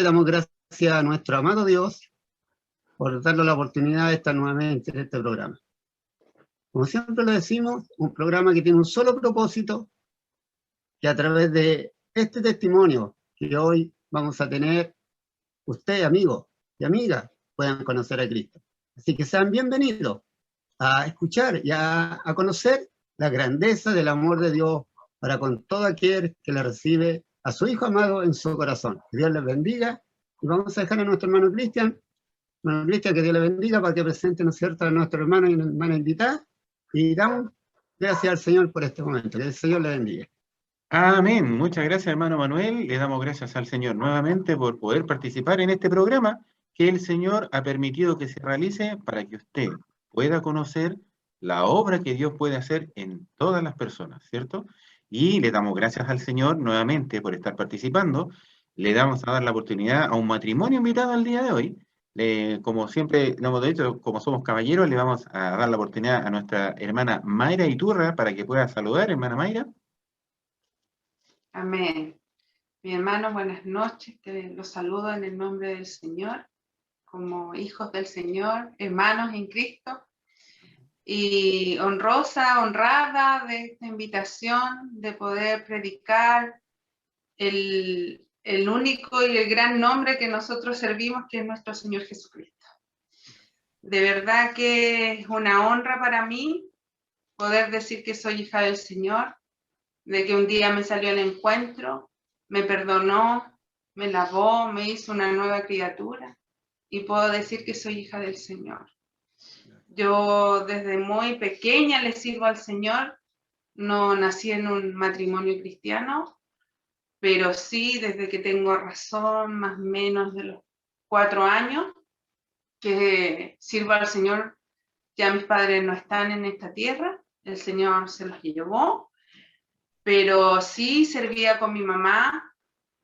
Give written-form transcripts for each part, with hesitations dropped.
damos gracias a nuestro amado Dios por darnos la oportunidad de estar nuevamente en este programa. Como siempre lo decimos, un programa que tiene un solo propósito, que a través de este testimonio que hoy vamos a tener, usted, amigos y amigas, puedan conocer a Cristo. Así que sean bienvenidos a escuchar y a conocer la grandeza del amor de Dios para con todo aquel que le recibe a su Hijo amado en su corazón. Que Dios les bendiga. Y vamos a dejar a nuestro hermano Cristian, que Dios le bendiga para que presente, ¿no es cierto?, a nuestro hermano y hermana invitada. Y damos gracias al Señor por este momento. Que el Señor le bendiga. Amén. Muchas gracias, hermano Manuel. Le damos gracias al Señor nuevamente por poder participar en este programa que el Señor ha permitido que se realice para que usted pueda conocer la obra que Dios puede hacer en todas las personas, ¿cierto? Y le damos gracias al Señor nuevamente por estar participando. Le damos a dar la oportunidad a un matrimonio invitado al día de hoy. Como siempre lo hemos dicho, como somos caballeros, le vamos a dar la oportunidad a nuestra hermana Mayra Iturra para que pueda saludar, hermana Mayra. Amén. Mi hermano, buenas noches. Te los saludo en el nombre del Señor, como hijos del Señor, hermanos en Cristo. Y honrada de esta invitación de poder predicar el único y el gran nombre que nosotros servimos, que es nuestro Señor Jesucristo. De verdad que es una honra para mí poder decir que soy hija del Señor, de que un día me salió al encuentro, me perdonó, me lavó, me hizo una nueva criatura y puedo decir que soy hija del Señor. Yo desde muy pequeña le sirvo al Señor, no nací en un matrimonio cristiano, pero sí desde que tengo razón, más o menos de los 4 años, que sirvo al Señor. Ya mis padres no están en esta tierra, el Señor se los llevó, pero sí servía con mi mamá,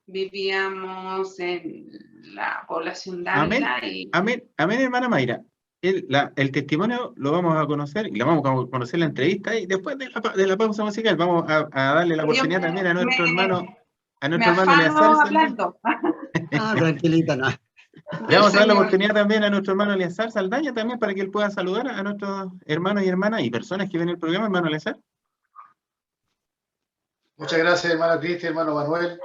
vivíamos en la población Dávila. Amén, hermana Mayra. El testimonio lo vamos a conocer y lo vamos a conocer en la entrevista y después de la pausa musical vamos a darle la oportunidad también a nuestro hermano Eleazar hablando. Tranquilita, no. Le vamos a dar la oportunidad también a nuestro hermano Eleazar Saldaña también para que él pueda saludar a nuestros hermanos y hermanas y personas que ven el programa, hermano Eleazar. Muchas gracias, hermano Cristian, hermano Manuel.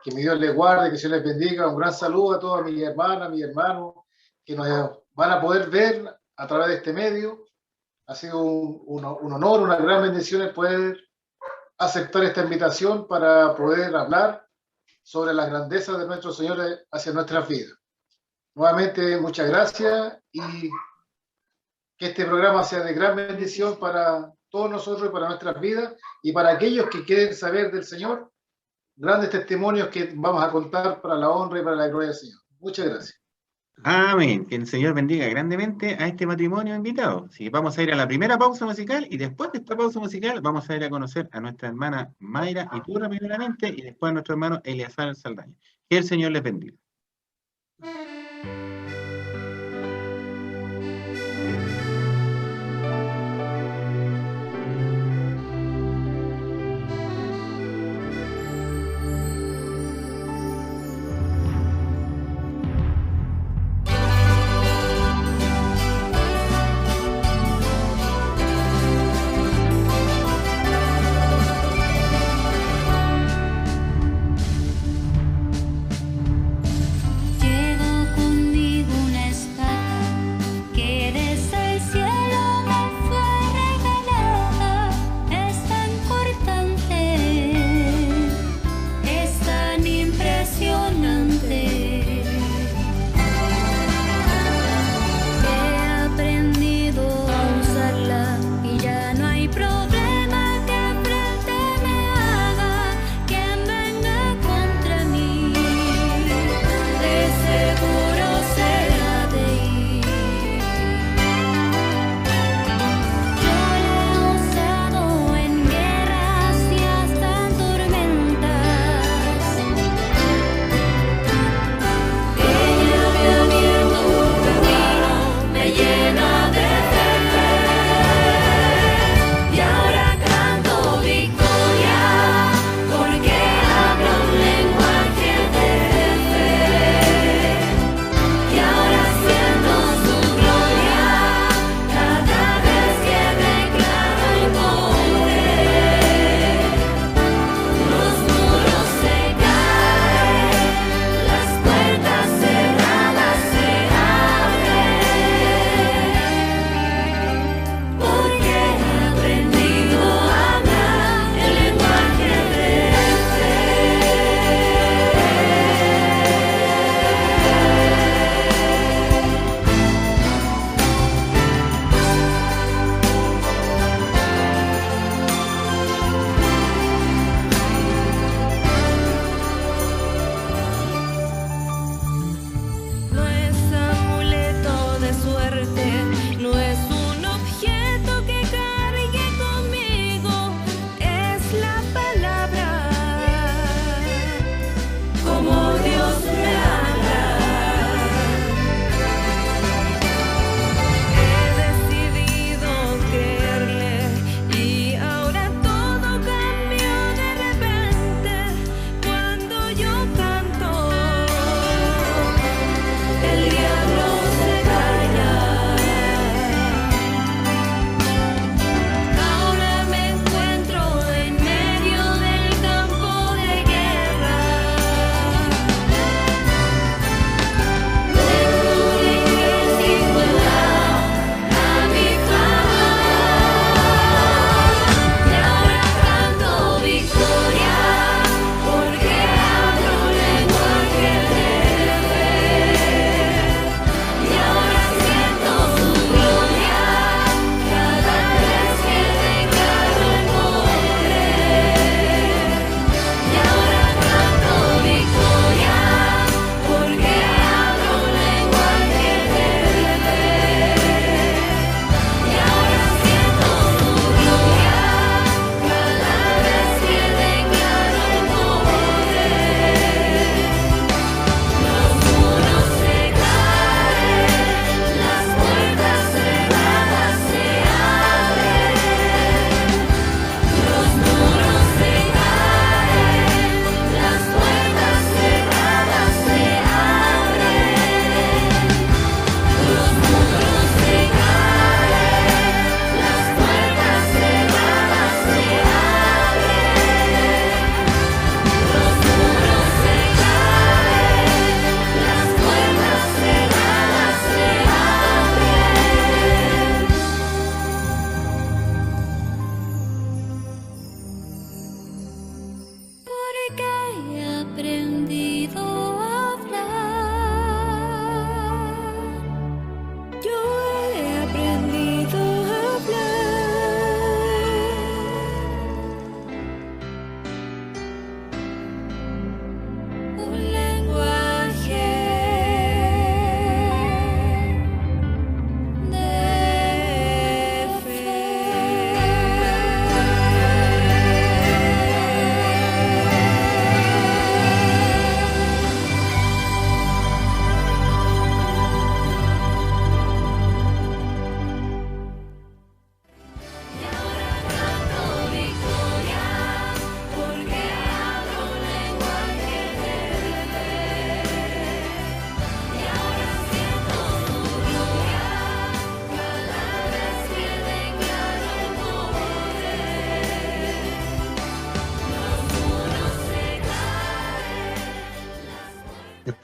Que mi Dios les guarde, que se les bendiga. Un gran saludo a todas mis hermanas, mis hermanos, que nos van a poder ver a través de este medio. Ha sido un honor, una gran bendición el poder aceptar esta invitación para poder hablar sobre las grandezas de nuestro Señor hacia nuestras vidas. Nuevamente, muchas gracias y que este programa sea de gran bendición para todos nosotros y para nuestras vidas y para aquellos que quieren saber del Señor, grandes testimonios que vamos a contar para la honra y para la gloria del Señor. Muchas gracias. Amén. Que el Señor bendiga grandemente a este matrimonio invitado. Así que vamos a ir a la primera pausa musical y después de esta pausa musical vamos a ir a conocer a nuestra hermana Mayra Iturra primeramente y después a nuestro hermano Eleazar Saldaña. Que el Señor les bendiga. Llevo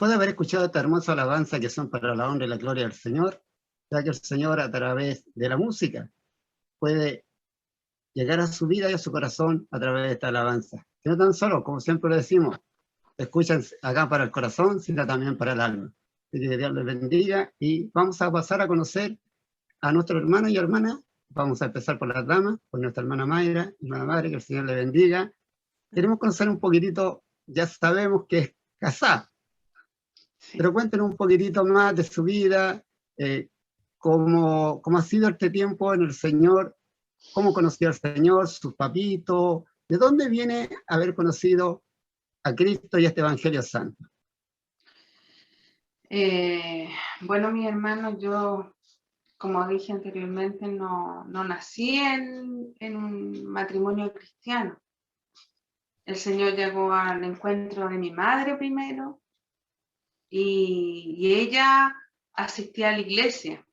después de haber escuchado esta hermosa alabanza que son para la honra y la gloria del Señor, ya que el Señor a través de la música puede llegar a su vida y a su corazón a través de esta alabanza. Que no tan solo, como siempre lo decimos, escuchan acá para el corazón, sino también para el alma. Así que Dios les bendiga y vamos a pasar a conocer a nuestros hermanos y hermanas. Vamos a empezar por las damas, por nuestra hermana Mayra, hermana madre, que el Señor le bendiga. Queremos conocer un poquitito, ya sabemos que es casada, pero cuéntenos un poquitito más de su vida, cómo ha sido este tiempo en el Señor, cómo conoció al Señor, sus papitos, de dónde viene haber conocido a Cristo y a este Evangelio Santo. Bueno, mi hermano, yo, como dije anteriormente, no nací en un matrimonio cristiano. El Señor llegó al encuentro de mi madre primero y ella asistía a la iglesia.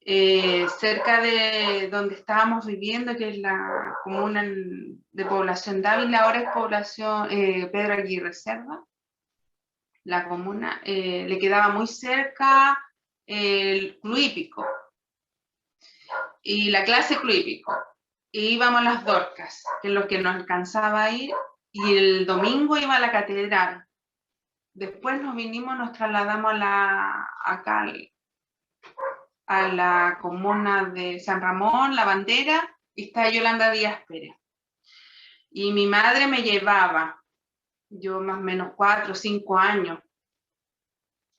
Cerca de donde estábamos viviendo, que es la comuna de población Dávila, ahora es población Pedro Aguirre Cerda, la comuna, le quedaba muy cerca el club hípico y la clase club hípico. Y íbamos a las Dorcas, que es lo que nos alcanzaba a ir, y el domingo iba a la catedral. Después nos trasladamos acá a la comuna de San Ramón, La Bandera, y está Yolanda Díaz Pérez. Y mi madre me llevaba, yo más o menos 4 o 5 años,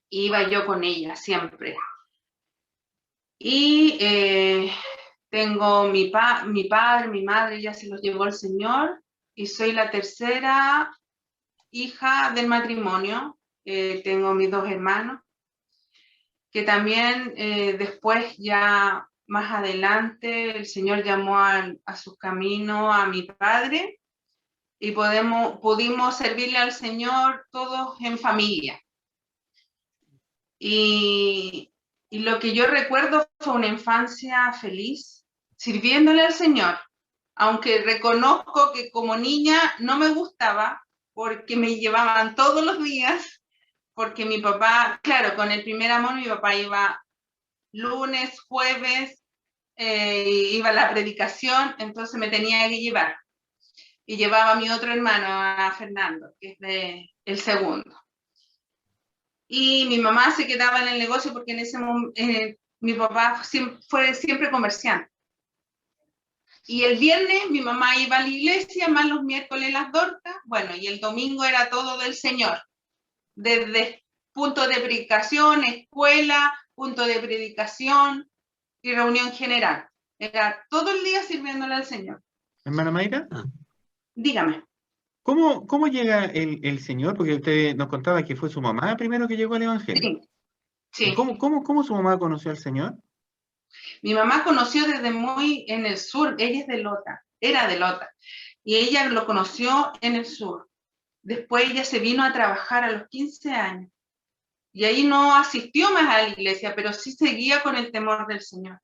iba yo con ella siempre. Y tengo mi padre, mi madre, ya se los llevó el Señor, y soy la tercera hija del matrimonio. Tengo mis 2 hermanos, que también después, ya más adelante, el Señor llamó a su camino a mi padre y pudimos servirle al Señor todos en familia. Y lo que yo recuerdo fue una infancia feliz, sirviéndole al Señor, aunque reconozco que como niña no me gustaba, porque me llevaban todos los días, porque mi papá, claro, con el primer amor mi papá iba lunes, jueves, iba a la predicación, entonces me tenía que llevar. Y llevaba a mi otro hermano, a Fernando, que es el segundo. Y mi mamá se quedaba en el negocio porque en ese momento mi papá fue siempre comerciante. Y el viernes mi mamá iba a la iglesia, más los miércoles las Dorcas, bueno, y el domingo era todo del Señor. Desde punto de predicación, escuela, punto de predicación y reunión general. Era todo el día sirviéndole al Señor. Hermana Mayra, Dígame. ¿cómo llega el Señor? Porque usted nos contaba que fue su mamá primero que llegó al Evangelio. Sí. ¿Cómo su mamá conoció al Señor? Mi mamá conoció desde muy en el sur, ella es de Lota, era de Lota, y ella lo conoció en el sur. Después ella se vino a trabajar a los 15 años, y ahí no asistió más a la iglesia, pero sí seguía con el temor del Señor.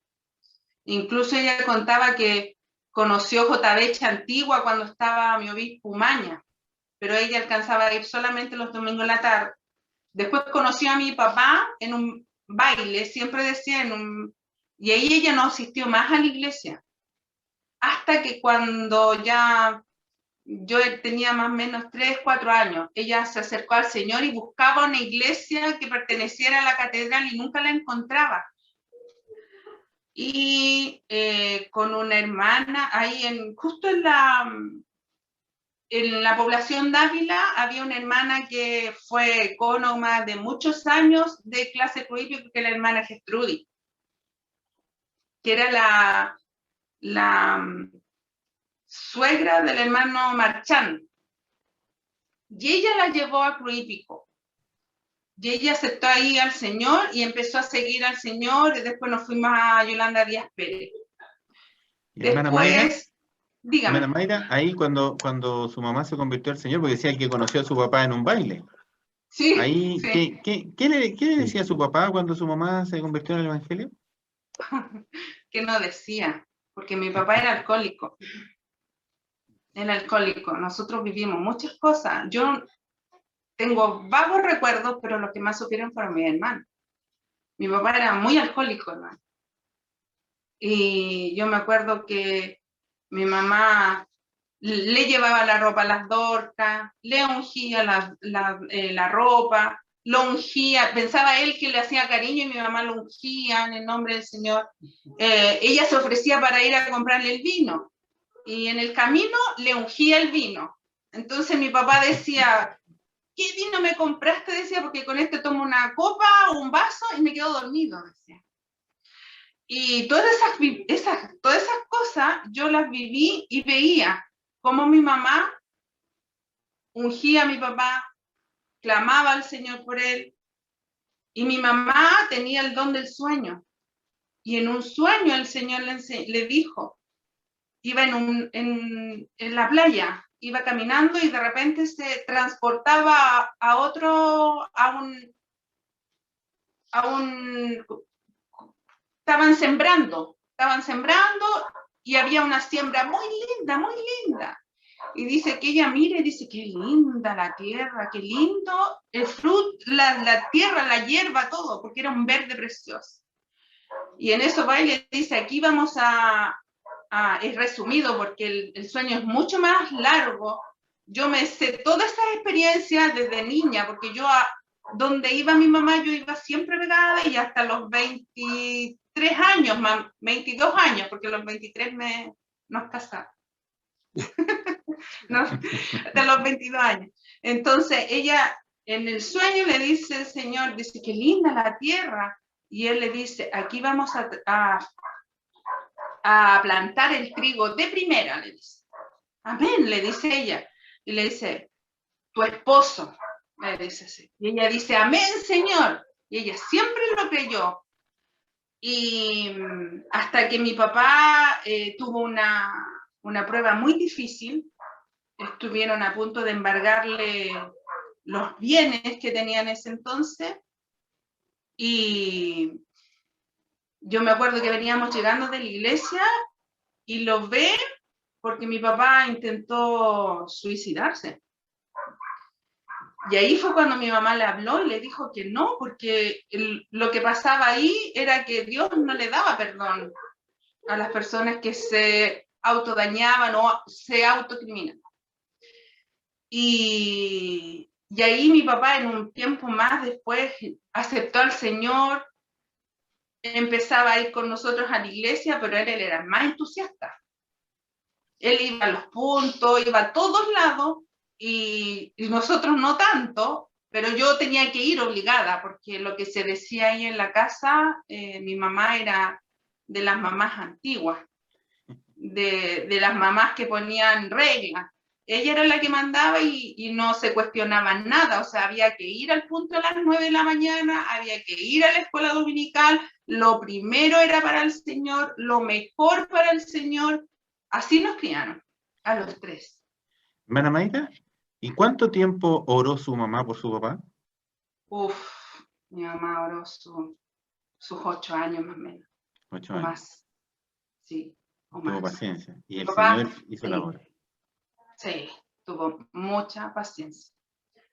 Incluso ella contaba que conoció JB Antigua cuando estaba mi obispo Umaña, pero ella alcanzaba a ir solamente los domingos en la tarde. Después conoció a mi papá en un baile, siempre decía y ahí ella no asistió más a la iglesia. Hasta que cuando ya yo tenía más o menos 3, 4 años, ella se acercó al Señor y buscaba una iglesia que perteneciera a la catedral y nunca la encontraba. Y con una hermana, ahí justo en la población Dávila, había una hermana que fue ecónoma de muchos años de clase prohibida, que era la hermana Gestrudis, que era la suegra del hermano Marchán. Y ella la llevó a Cruípico. Y ella aceptó ahí al Señor y empezó a seguir al Señor, y después nos fuimos a Yolanda Díaz Pérez. Hermana Mayra, Después, dígame. hermana Mayra, ahí cuando su mamá se convirtió al Señor, porque decía que conoció a su papá en un baile. Sí, Ahí, sí. ¿qué le decía a su papá cuando su mamá se convirtió en el Evangelio? ¿Qué no decía? Porque mi papá era alcohólico. Era alcohólico. Nosotros vivimos muchas cosas. Yo tengo vagos recuerdos, pero los que más supieron fueron mis hermanos. Mi papá era muy alcohólico, hermano. Y yo me acuerdo que mi mamá le llevaba la ropa a las Dorcas, le ungía la ropa, lo ungía, pensaba él que le hacía cariño y mi mamá lo ungía en el nombre del Señor. Ella se ofrecía para ir a comprarle el vino y en el camino le ungía el vino. Entonces mi papá decía, ¿qué vino me compraste? Decía, porque con este tomo una copa o un vaso y me quedo dormido, decía. Y todas esas cosas yo las viví y veía cómo mi mamá ungía a mi papá, clamaba al Señor por él, y mi mamá tenía el don del sueño. Y en un sueño el Señor le dijo, iba en la playa, iba caminando y de repente se transportaba estaban sembrando y había una siembra muy linda. Y dice que ella mire, dice, qué linda la tierra, qué lindo el fruto, la tierra, la hierba, todo, porque era un verde precioso. Y en eso va y le dice, aquí vamos es resumido porque el sueño es mucho más largo. Yo me sé todas esas experiencias desde niña, porque yo donde iba mi mamá, yo iba siempre pegada y hasta los 23 años, 22 años, porque a los 23 nos casamos. No, hasta los 22 años. Entonces ella en el sueño le dice el Señor, dice, qué linda la tierra. Y él le dice, aquí vamos a plantar el trigo de primera, le dice. Amén, le dice ella. Y le dice, tu esposo, le dice así. Y ella dice, amén, Señor. Y ella siempre lo creyó. Y hasta que mi papá tuvo una prueba muy difícil, estuvieron a punto de embargarle los bienes que tenía en ese entonces. Y yo me acuerdo que veníamos llegando de la iglesia y lo ve porque mi papá intentó suicidarse. Y ahí fue cuando mi mamá le habló y le dijo que no, porque lo que pasaba ahí era que Dios no le daba perdón a las personas que se autodañaban o se autocriminaban. Y ahí mi papá en un tiempo más después aceptó al Señor, empezaba a ir con nosotros a la iglesia, pero él era más entusiasta. Él iba a los puntos, iba a todos lados, y nosotros no tanto, pero yo tenía que ir obligada, porque lo que se decía ahí en la casa, mi mamá era de las mamás antiguas, de las mamás que ponían reglas. Ella era la que mandaba y no se cuestionaba nada, o sea, había que ir al punto a las 9 de la mañana, había que ir a la escuela dominical, lo primero era para el Señor, lo mejor para el Señor. Así nos criaron, a los 3. Hermana Mayra, ¿y cuánto tiempo oró su mamá por su papá? Mi mamá oró sus 8 años más o menos. 8 o años. Más. Sí, o Tuvo más. paciencia. Y el Papá, Señor hizo sí. la obra. Sí, tuvo mucha paciencia.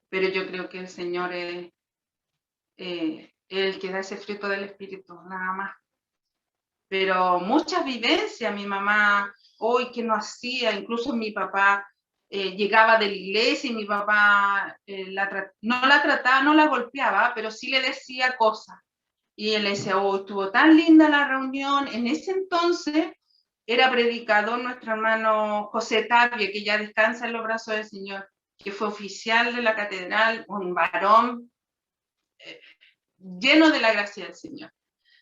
Pero yo creo que el Señor es el que da ese fruto del Espíritu, nada más. Pero muchas vivencias, mi mamá, hoy que no hacía, incluso mi papá llegaba de la iglesia y mi papá no la trataba, no la golpeaba, pero sí le decía cosas. Y él le decía, oh, estuvo tan linda la reunión. En ese entonces era predicador nuestro hermano José Tapia, que ya descansa en los brazos del Señor, que fue oficial de la catedral, un varón lleno de la gracia del Señor.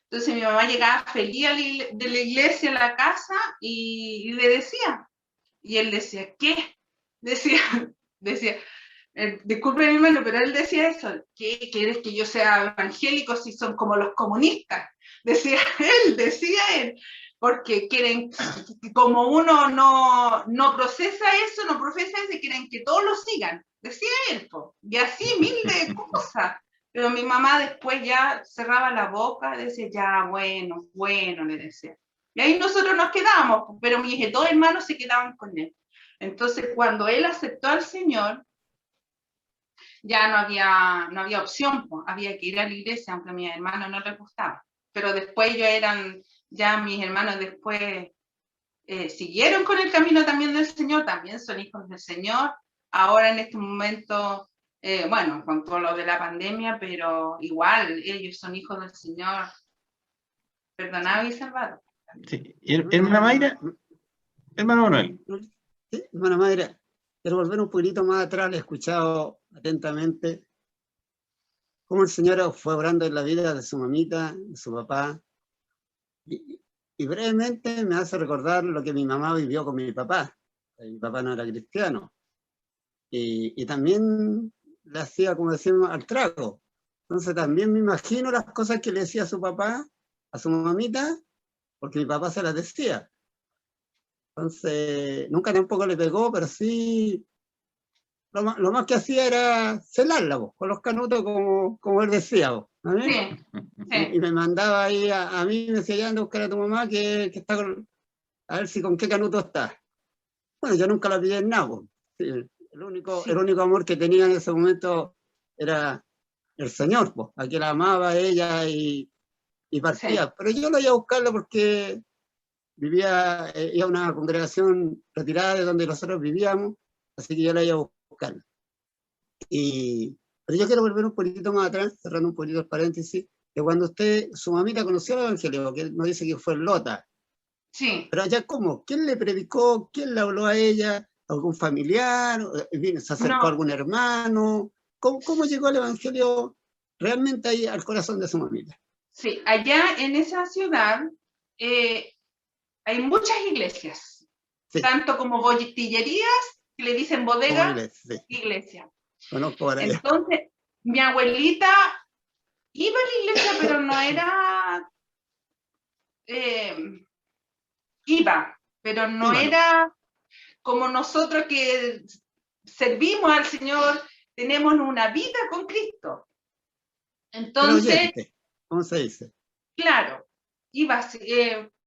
Entonces mi mamá llegaba feliz de la iglesia a la casa y le decía, y él decía, ¿qué? Decía, disculpe mi hermano, pero él decía eso, ¿qué quieres que yo sea evangélico si son como los comunistas? Decía él, porque quieren, como uno no procesa eso, no profesa eso, quieren que todos lo sigan, decía él, y así mil de cosas. Pero mi mamá después ya cerraba la boca, decía, ya, bueno, le decía. Y ahí nosotros nos quedábamos, pero mis 2 hermanos se quedaban con él. Entonces, cuando él aceptó al Señor, ya no había opción, pues, había que ir a la iglesia, aunque a mis hermanos no les gustaba. Pero después ya mis hermanos después siguieron con el camino también del Señor, también son hijos del Señor. Ahora en este momento, bueno, con todo lo de la pandemia, pero igual ellos son hijos del Señor, perdonados y salvados. Sí. Hermana Mayra, hermano Manuel. Sí, hermana Mayra, quiero volver un poquito más atrás, le he escuchado atentamente cómo el Señor fue obrando en la vida de su mamita, de su papá, y brevemente me hace recordar lo que mi mamá vivió con mi papá. Mi papá no era cristiano, y también le hacía, como decimos, al trago. Entonces también me imagino las cosas que le decía a su papá, a su mamita, porque mi papá se las decía. Entonces, nunca tampoco le pegó, pero sí, lo más que hacía era celarla, vos, con los canutos, como él decía. Vos, Sí, sí. y me mandaba ahí a mí, me decía, ya anda a buscar a tu mamá, que está a ver si con qué canuto está. Bueno, yo nunca la pillé en nada. Vos. Sí, el único amor que tenía en ese momento era el Señor, pues, a quien la amaba ella y partía. Sí. Pero yo la iba a buscarla porque iba a una congregación retirada de donde nosotros vivíamos, así que yo la iba a buscar. Pero yo quiero volver un poquito más atrás, cerrando un poquito el paréntesis, de cuando su mamita conoció el Evangelio, que nos dice que fue Lota. Sí. Pero allá, ¿cómo? ¿Quién le predicó? ¿Quién le habló a ella? ¿Algún familiar? ¿Se acercó a algún hermano? ¿Cómo llegó el Evangelio realmente ahí al corazón de su mamita? Sí, allá en esa ciudad hay muchas iglesias, sí, tanto como botillerías, que le dicen bodega, iglesia. Conozco para allá. Entonces, mi abuelita iba a la iglesia, pero no era... iba, pero no era como nosotros que servimos al Señor, tenemos una vida con Cristo. Entonces, ¿cómo se dice? Claro, iba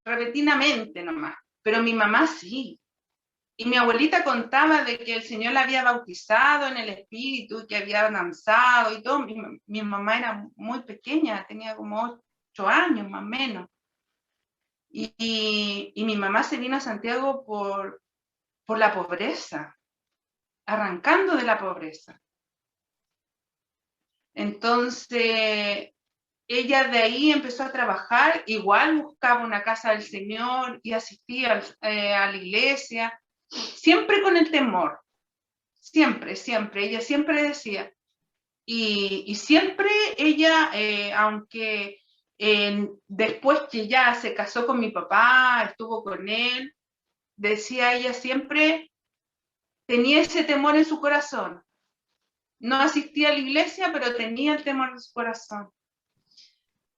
repentinamente nomás, pero mi mamá sí. Y mi abuelita contaba de que el Señor la había bautizado en el Espíritu, que había danzado y todo. Mi mamá era muy pequeña, tenía como 8 años más o menos. Y mi mamá se vino a Santiago por la pobreza, arrancando de la pobreza. Entonces, ella de ahí empezó a trabajar, igual buscaba una casa del Señor y asistía a la iglesia, siempre con el temor, siempre, ella siempre decía. Y siempre ella, aunque después que ya se casó con mi papá, estuvo con él, decía ella siempre, tenía ese temor en su corazón. No asistía a la iglesia, pero tenía el temor en su corazón.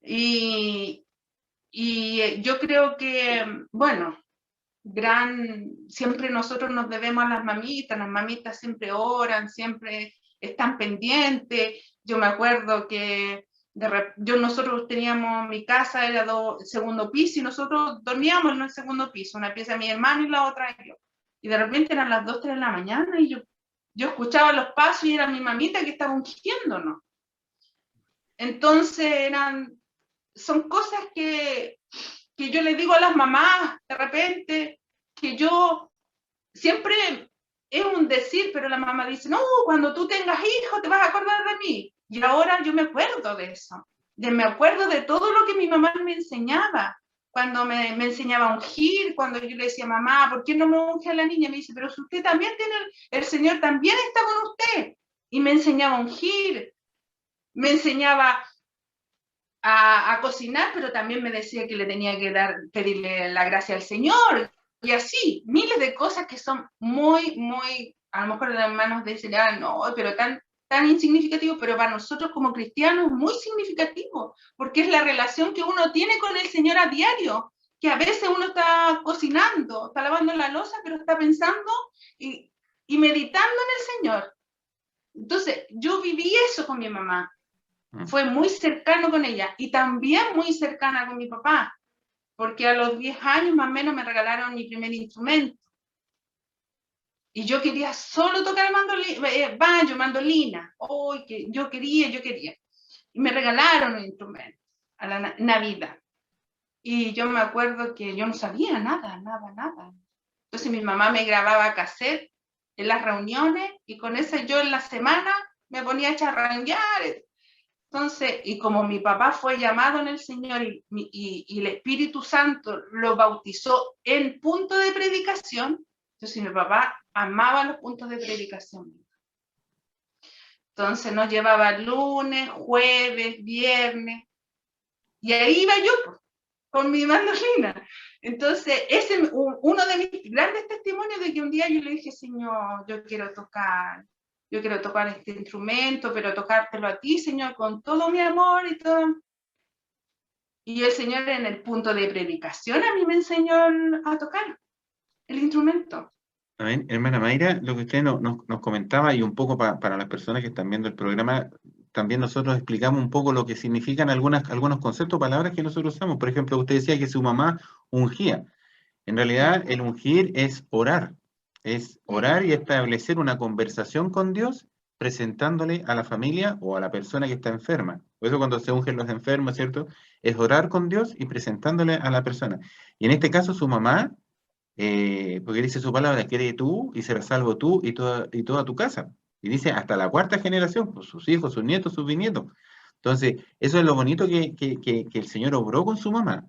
Y yo creo que, bueno, siempre nosotros nos debemos a las mamitas siempre oran, siempre están pendientes. Yo me acuerdo que nosotros teníamos, mi casa era segundo piso y nosotros dormíamos en el segundo piso, una pieza de mi hermano y la otra yo. Y de repente eran las 2, 3 de la mañana y yo escuchaba los pasos y era mi mamita que estaba ungiéndonos. Entonces son cosas que yo le digo a las mamás de repente, que yo siempre es un decir, pero la mamá dice, no, cuando tú tengas hijos te vas a acordar de mí. Y ahora yo me acuerdo de eso, me acuerdo de todo lo que mi mamá me enseñaba, cuando me enseñaba a ungir, cuando yo le decía, mamá, ¿por qué no me unge a la niña? Me dice, pero si usted también tiene, el Señor también está con usted. Y me enseñaba a ungir, me enseñaba a cocinar, pero también me decía que le tenía que pedirle la gracia al Señor, y así, miles de cosas que son muy, muy, a lo mejor los hermanos dicen, no, pero tan insignificativo, pero para nosotros como cristianos muy significativo, porque es la relación que uno tiene con el Señor a diario, que a veces uno está cocinando, está lavando la loza, pero está pensando y meditando en el Señor. Entonces, yo viví eso con mi mamá. Fue muy cercano con ella y también muy cercana con mi papá, porque a los 10 años más o menos me regalaron mi primer instrumento. Y yo quería solo tocar banjo, mandolina. Oh, que yo quería. Y me regalaron un instrumento a la Navidad. Y yo me acuerdo que yo no sabía nada. Entonces mi mamá me grababa cassette en las reuniones y con eso yo en la semana me ponía a charranguear. Entonces, y como mi papá fue llamado en el Señor y el Espíritu Santo lo bautizó en punto de predicación, entonces mi papá amaba los puntos de predicación. Entonces nos llevaba lunes, jueves, viernes, y ahí iba yo pues, con mi mandolina. Entonces, ese es uno de mis grandes testimonios de que un día yo le dije, Señor, yo quiero tocar este instrumento, pero tocártelo a ti, Señor, con todo mi amor y todo. Y el Señor en el punto de predicación a mí me enseñó a tocar el instrumento. Amén. Hermana Mayra, lo que usted nos comentaba y un poco para las personas que están viendo el programa, también nosotros explicamos un poco lo que significan algunos conceptos, palabras que nosotros usamos. Por ejemplo, usted decía que su mamá ungía. En realidad, el ungir es orar y establecer una conversación con Dios presentándole a la familia o a la persona que está enferma. Por eso cuando se ungen los enfermos, ¿cierto? Es orar con Dios y presentándole a la persona. Y en este caso su mamá, porque dice su palabra, quiere tú y serás salvo tú y toda tu casa. Y dice hasta la cuarta generación, pues sus hijos, sus nietos, sus bisnietos. Entonces, eso es lo bonito que el Señor obró con su mamá,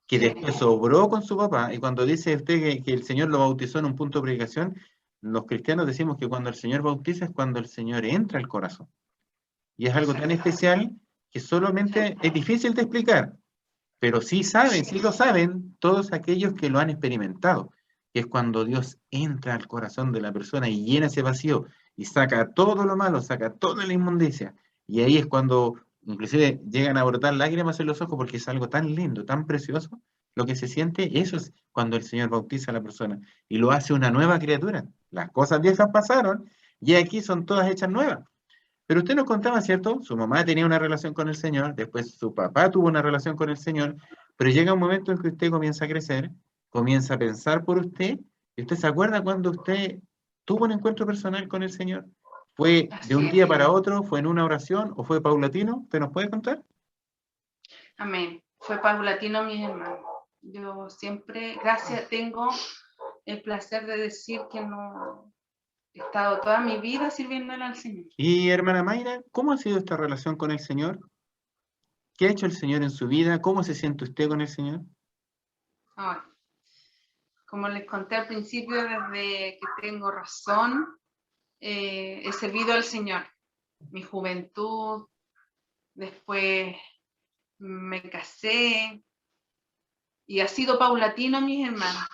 que después obró con su papá, y cuando dice usted que el Señor lo bautizó en un punto de predicación, los cristianos decimos que cuando el Señor bautiza es cuando el Señor entra al corazón. Y es algo tan especial que solamente es difícil de explicar, pero sí lo saben todos aquellos que lo han experimentado, que es cuando Dios entra al corazón de la persona y llena ese vacío y saca todo lo malo, saca toda la inmundicia. Y ahí es cuando inclusive llegan a brotar lágrimas en los ojos porque es algo tan lindo, tan precioso. Lo que se siente, eso es cuando el Señor bautiza a la persona y lo hace una nueva criatura. Las cosas viejas pasaron y aquí son todas hechas nuevas. Pero usted nos contaba, ¿cierto? Su mamá tenía una relación con el Señor, después su papá tuvo una relación con el Señor, pero llega un momento en que usted comienza a crecer, comienza a pensar por usted, y usted se acuerda cuando usted tuvo un encuentro personal con el Señor. ¿Fue de un día para otro? ¿Fue en una oración? ¿O fue paulatino? ¿Usted nos puede contar? Amén. Fue paulatino, mis hermanos. Yo siempre, tengo el placer de decir que no he estado toda mi vida sirviéndole al Señor. Y hermana Mayra, ¿cómo ha sido esta relación con el Señor? ¿Qué ha hecho el Señor en su vida? ¿Cómo se siente usted con el Señor? Como les conté al principio, desde que tengo razón, he servido al Señor. Mi juventud, después me casé, y ha sido paulatino, mis hermanos.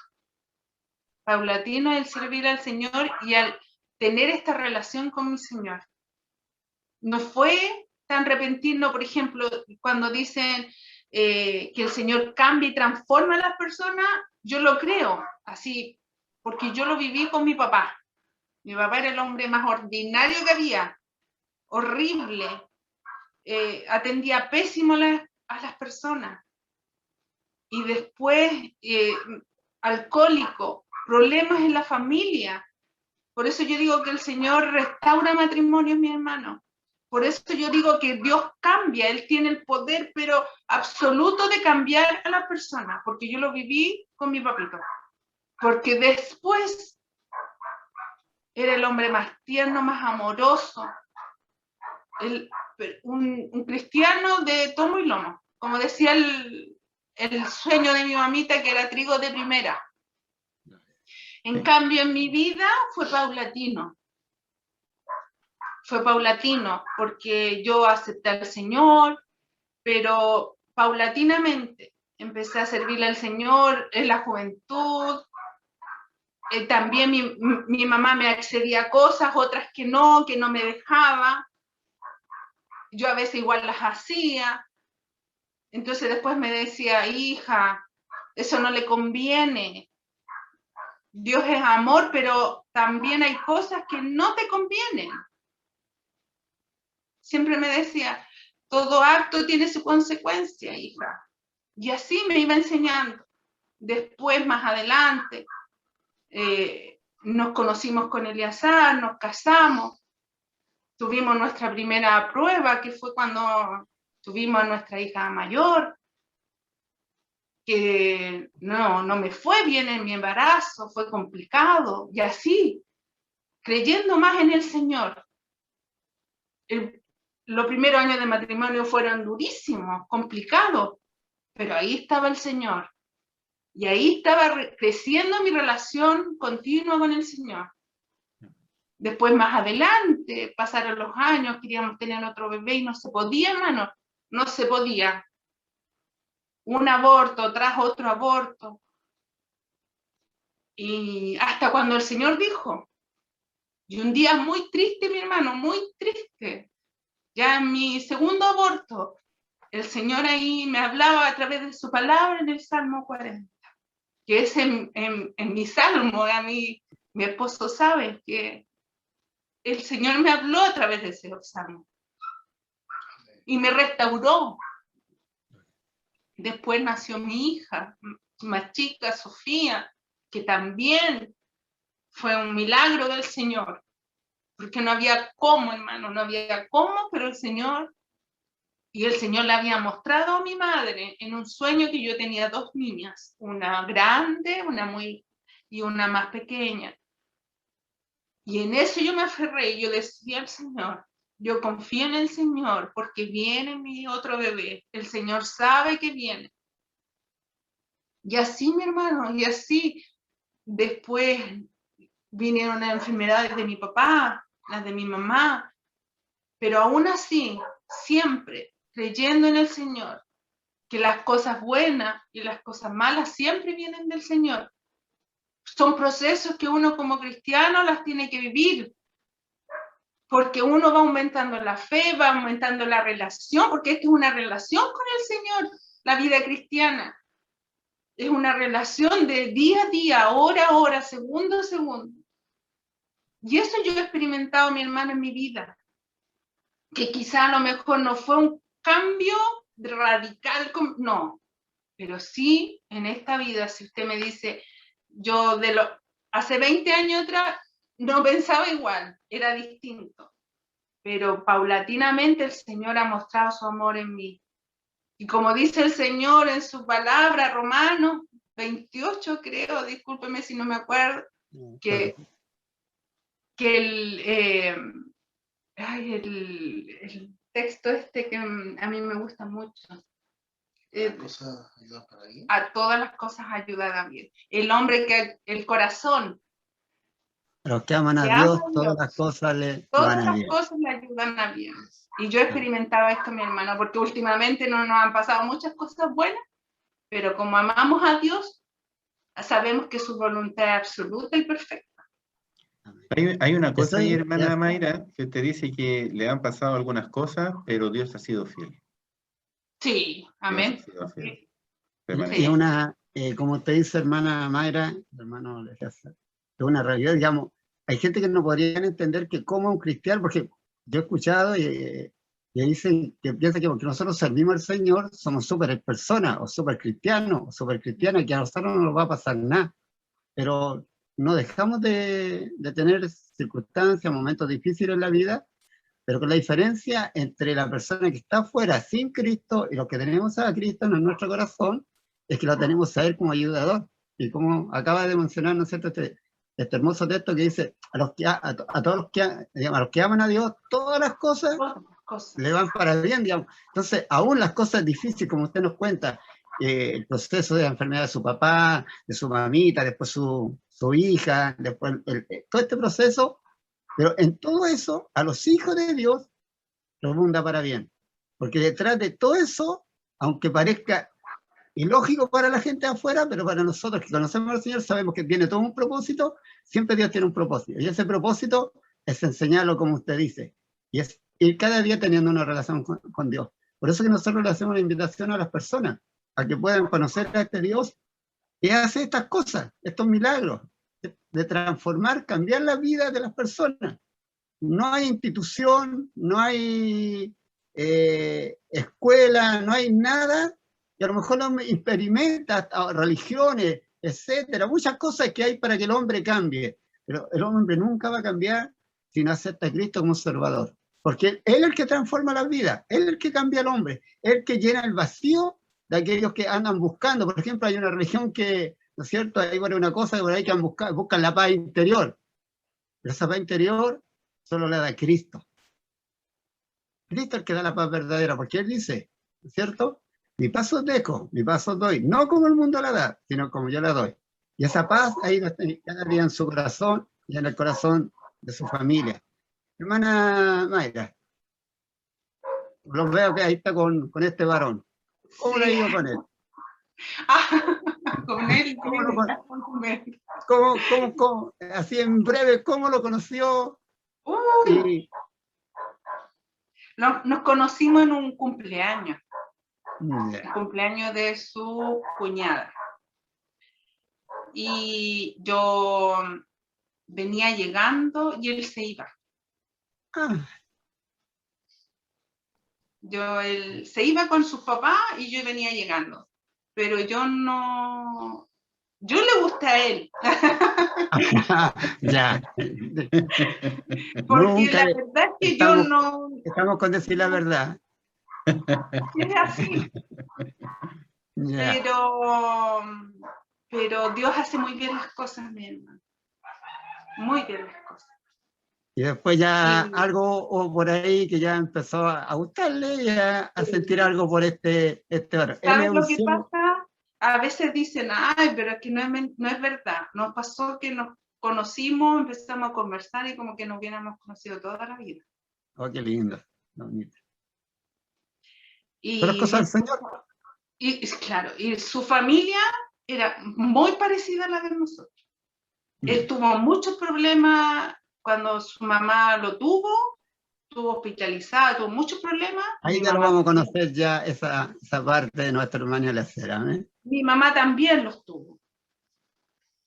Paulatino el servir al Señor y al tener esta relación con mi Señor. No fue tan repentino, por ejemplo, cuando dicen que el Señor cambia y transforma a las personas, yo lo creo así, porque yo lo viví con mi papá. Mi papá era el hombre más ordinario que había, horrible, atendía pésimo a las personas. Y después, alcohólico, problemas en la familia. Por eso yo digo que el Señor restaura matrimonios, mi hermano. Por eso yo digo que Dios cambia, Él tiene el poder, pero absoluto de cambiar a la persona, porque yo lo viví con mi papito. Porque después era el hombre más tierno, más amoroso, un cristiano de tomo y lomo, como decía el sueño de mi mamita, que era trigo de primera. En cambio, en mi vida fue paulatino. Fue paulatino, porque yo acepté al Señor, pero paulatinamente empecé a servirle al Señor en la juventud. También mi mamá me accedía a cosas, otras que no me dejaba. Yo a veces igual las hacía. Entonces después me decía, hija, eso no le conviene. Dios es amor, pero también hay cosas que no te convienen. Siempre me decía, todo acto tiene su consecuencia, hija. Y así me iba enseñando. Después, más adelante, nos conocimos con Eleazar, nos casamos, tuvimos nuestra primera prueba, que fue cuando tuvimos a nuestra hija mayor, que no me fue bien en mi embarazo, fue complicado, y así, creyendo más en el Señor. Los primeros años de matrimonio fueron durísimos, complicados, pero ahí estaba el Señor. Y ahí estaba creciendo mi relación continua con el Señor. Después, más adelante, pasaron los años, queríamos tener otro bebé y no se podía, hermano, no se podía. Un aborto tras otro aborto. Y hasta cuando el Señor dijo, y un día muy triste, mi hermano, muy triste, ya en mi segundo aborto, el Señor ahí me hablaba a través de su palabra en el Salmo 40, que es en mi salmo, a mí, mi esposo sabe que el Señor me habló a través de ese salmo y me restauró. Después nació mi hija, más chica, Sofía, que también fue un milagro del Señor, porque no había cómo, hermano, no había cómo, pero el Señor le había mostrado a mi madre en un sueño que yo tenía 2 niñas, una grande, y una más pequeña. Y en eso yo me aferré y yo decía al Señor, yo confío en el Señor porque viene mi otro bebé, el Señor sabe que viene. Y así, mi hermano, y así, después vinieron las enfermedades de mi papá, las de mi mamá, pero aún así, siempre creyendo en el Señor, que las cosas buenas y las cosas malas siempre vienen del Señor. Son procesos que uno como cristiano las tiene que vivir, porque uno va aumentando la fe, va aumentando la relación, porque esto es una relación con el Señor, la vida cristiana. Es una relación de día a día, hora a hora, segundo a segundo. Y eso yo he experimentado, mi hermano, en mi vida. Que quizá a lo mejor no fue un cambio radical, no. Pero sí, en esta vida, si usted me dice, yo hace 20 años atrás no pensaba igual, era distinto. Pero paulatinamente el Señor ha mostrado su amor en mí. Y como dice el Señor en su palabra, Romanos 28, creo, discúlpeme si no me acuerdo, que el texto que a mí me gusta mucho. A todas las cosas ayudan a bien. El hombre el corazón. Los que aman a Dios, todas las cosas le van a bien. Todas las cosas le ayudan a bien. Y yo experimentaba esto, mi hermano, porque últimamente no nos han pasado muchas cosas buenas, pero como amamos a Dios, sabemos que su voluntad es absoluta y perfecta. Hay una cosa ahí, hermana Mayra, que te dice que le han pasado algunas cosas, pero Dios ha sido fiel. Sí, amén. Sí. Y como te dice hermana Mayra, hermano, es una realidad, digamos, hay gente que no podrían entender que como un cristiano, porque yo he escuchado y dicen que piensan que porque nosotros servimos al Señor, somos súper personas, o súper cristianos, o súper cristianas, que a nosotros no nos va a pasar nada. Pero no dejamos de tener circunstancias, momentos difíciles en la vida, pero con la diferencia entre la persona que está afuera sin Cristo y los que tenemos a Cristo en nuestro corazón, es que lo tenemos a Él como ayudador. Y como acaba de mencionar, ¿no es cierto?, este hermoso texto que dice, a todos los que aman a Dios, todas las cosas le van para bien, digamos. Entonces, aún las cosas difíciles, como usted nos cuenta, el proceso de la enfermedad de su papá, de su mamita, después su hija, después todo este proceso, pero en todo eso, a los hijos de Dios, los manda para bien. Porque detrás de todo eso, aunque parezca ilógico para la gente de afuera, pero para nosotros que conocemos al Señor, sabemos que tiene todo un propósito, siempre Dios tiene un propósito. Y ese propósito es enseñarlo como usted dice, y es ir cada día teniendo una relación con Dios. Por eso que nosotros le hacemos una invitación a las personas, a que puedan conocer a este Dios que hace estas cosas, estos milagros, de transformar, cambiar la vida de las personas. No hay institución, no hay escuela, no hay nada, y a lo mejor no experimenta religiones, etcétera, muchas cosas que hay para que el hombre cambie, Pero el hombre nunca va a cambiar si no acepta a Cristo como Salvador. Porque Él es el que transforma la vida, Él es el que cambia al hombre, Él es el que llena el vacío de aquellos que andan buscando. Por ejemplo, hay una religión que, ¿no es cierto? Hay una cosa que por ahí que buscan la paz interior. Pero esa paz interior solo la da Cristo. Cristo es el que da la paz verdadera, porque Él dice, ¿no es cierto? Mi paz os dejo, mi paz os doy, no como el mundo la da, sino como yo la doy. Y esa paz ahí cada día en su corazón y en el corazón de su familia. Hermana Mayra, los veo que ahí está con este varón. ¿Cómo le ha ido con él? Con él, ¿Cómo, así en breve, cómo lo conoció? Nos conocimos en un cumpleaños. Yeah. El cumpleaños de su cuñada. Y yo venía llegando y él se iba. Él se iba con sus papás y yo venía llegando. Pero yo le gusté a él. Ya. Porque Nunca la verdad es que estamos, yo no... Estamos con decir la verdad. Es así. Yeah. Pero Dios hace muy bien las cosas, mi hermano. Muy bien las cosas. Y después ya algo o por ahí que ya empezó a gustarle y a sentir algo por este varón. ¿Sabes lo que pasa? A veces dicen, ay, pero es que no es verdad. Nos pasó que nos conocimos, empezamos a conversar y como que nos hubiéramos conocido toda la vida. Oh, qué lindo. Bonito. Y pero las cosas del Señor. Y claro, y su familia era muy parecida a la de nosotros. Él tuvo muchos problemas cuando su mamá lo tuvo hospitalizada, tuvo muchos problemas. Ahí ya lo vamos a conocer ya esa parte de nuestro hermano Lacera, ¿eh? Mi mamá también los tuvo.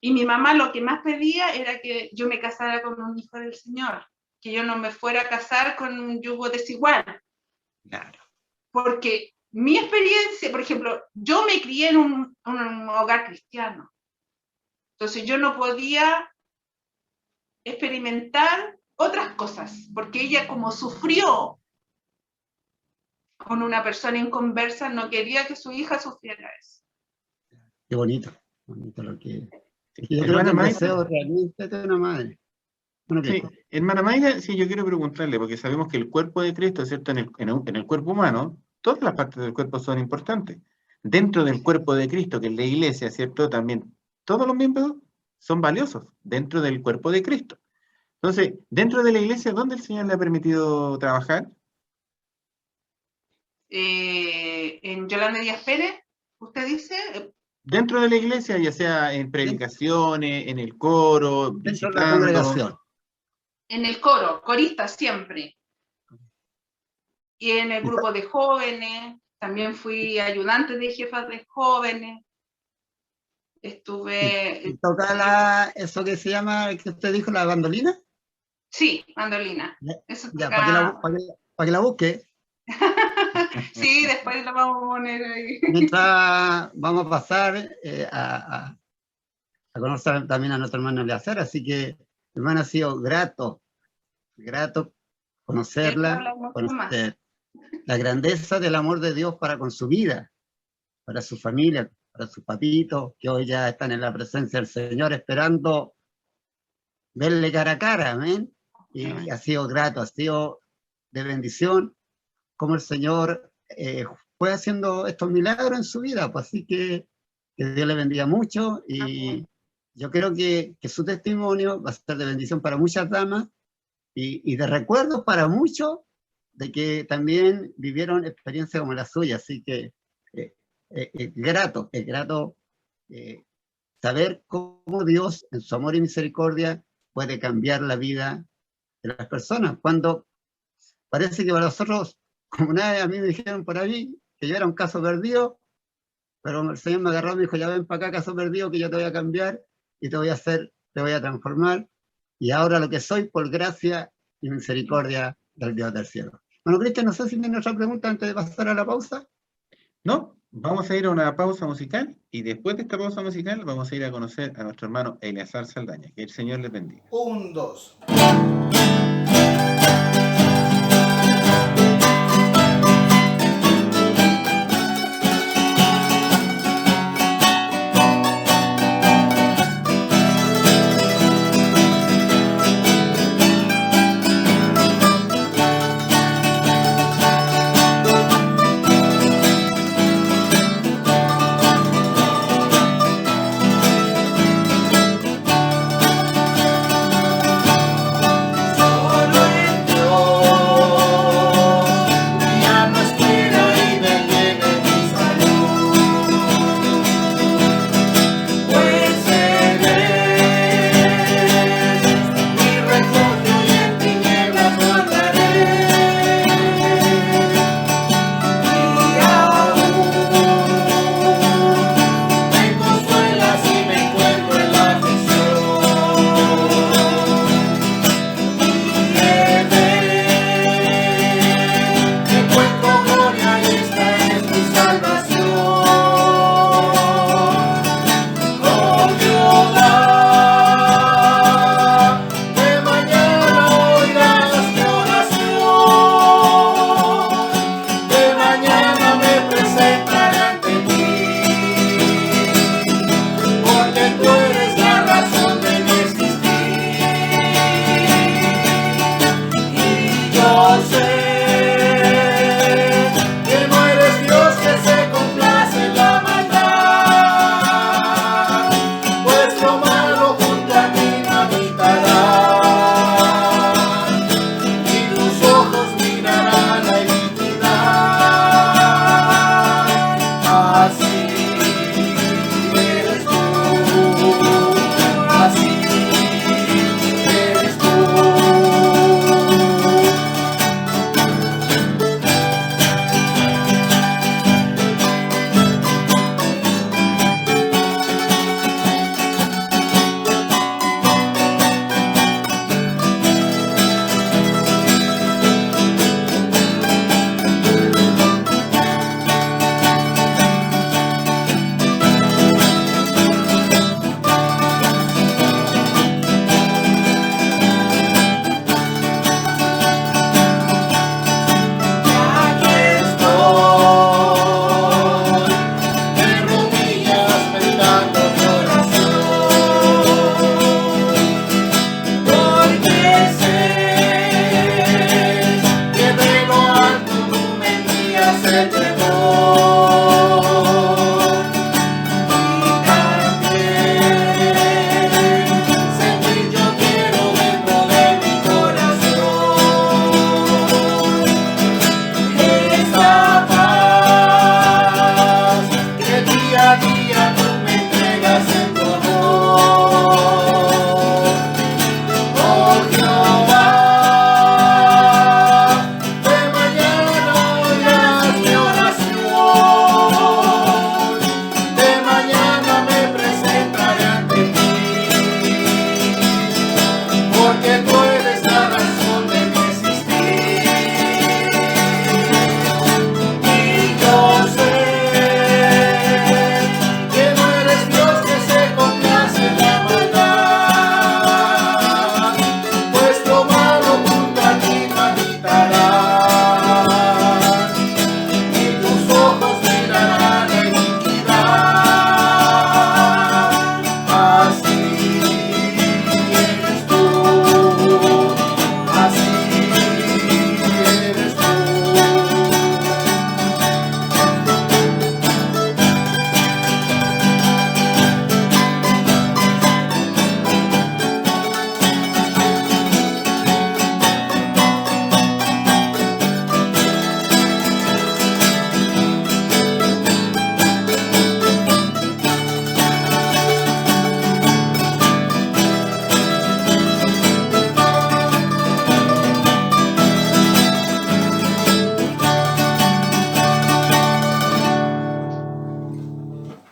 Y mi mamá lo que más pedía era que yo me casara con un hijo del Señor, que yo no me fuera a casar con un yugo desigual. Claro. Porque mi experiencia, por ejemplo, yo me crié en un hogar cristiano. Entonces yo no podía experimentar otras cosas, porque ella como sufrió con una persona inconversa, no quería que su hija sufriera eso. Qué bonito lo que... Yo creo que el deseo realmente de una madre. Sí, hermana Mayra, sí, yo quiero preguntarle, porque sabemos que el cuerpo de Cristo, ¿cierto? En el cuerpo humano, todas las partes del cuerpo son importantes. Dentro del cuerpo de Cristo, que es la iglesia, ¿cierto? También todos los miembros son valiosos dentro del cuerpo de Cristo. Entonces, dentro de la iglesia, ¿dónde el Señor le ha permitido trabajar? En Yolanda Díaz Pérez, usted dice... Dentro de la iglesia, ya sea en predicaciones, en el coro, dentro de la congregación. En el coro, corista siempre. Y en el grupo de jóvenes, también fui ayudante de jefas de jóvenes. Estuve... ¿Toca eso que se llama, que usted dijo, la bandolina? Sí, mandolina. Eso ya, para que la busque. Sí, después la vamos a poner ahí. Mientras vamos a pasar a conocer también a nuestro hermano Eleazar, así que, hermano, ha sido grato conocerla, conocer la grandeza del amor de Dios para con su vida, para su familia, para sus papitos, que hoy ya están en la presencia del Señor esperando verle cara a cara, amén. Y ha sido grato, ha sido de bendición, como el Señor fue haciendo estos milagros en su vida, pues así que Dios le bendiga mucho y yo creo que su testimonio va a ser de bendición para muchas damas y de recuerdos para muchos de que también vivieron experiencias como la suya, así que es grato saber cómo Dios en su amor y misericordia puede cambiar la vida de las personas, cuando parece que para nosotros, como una vez a mí me dijeron por ahí, que yo era un caso perdido, pero el Señor me agarró y me dijo, ya ven para acá, caso perdido, que yo te voy a cambiar y te voy a hacer, te voy a transformar, y ahora lo que soy por gracia y misericordia del Dios del cielo. Bueno, Cristian, no sé si tiene otra pregunta antes de pasar a la pausa. No, Vamos a ir a una pausa musical y después de esta pausa musical vamos a ir a conocer a nuestro hermano Eleazar Saldaña. Que el Señor le bendiga. 1, 2.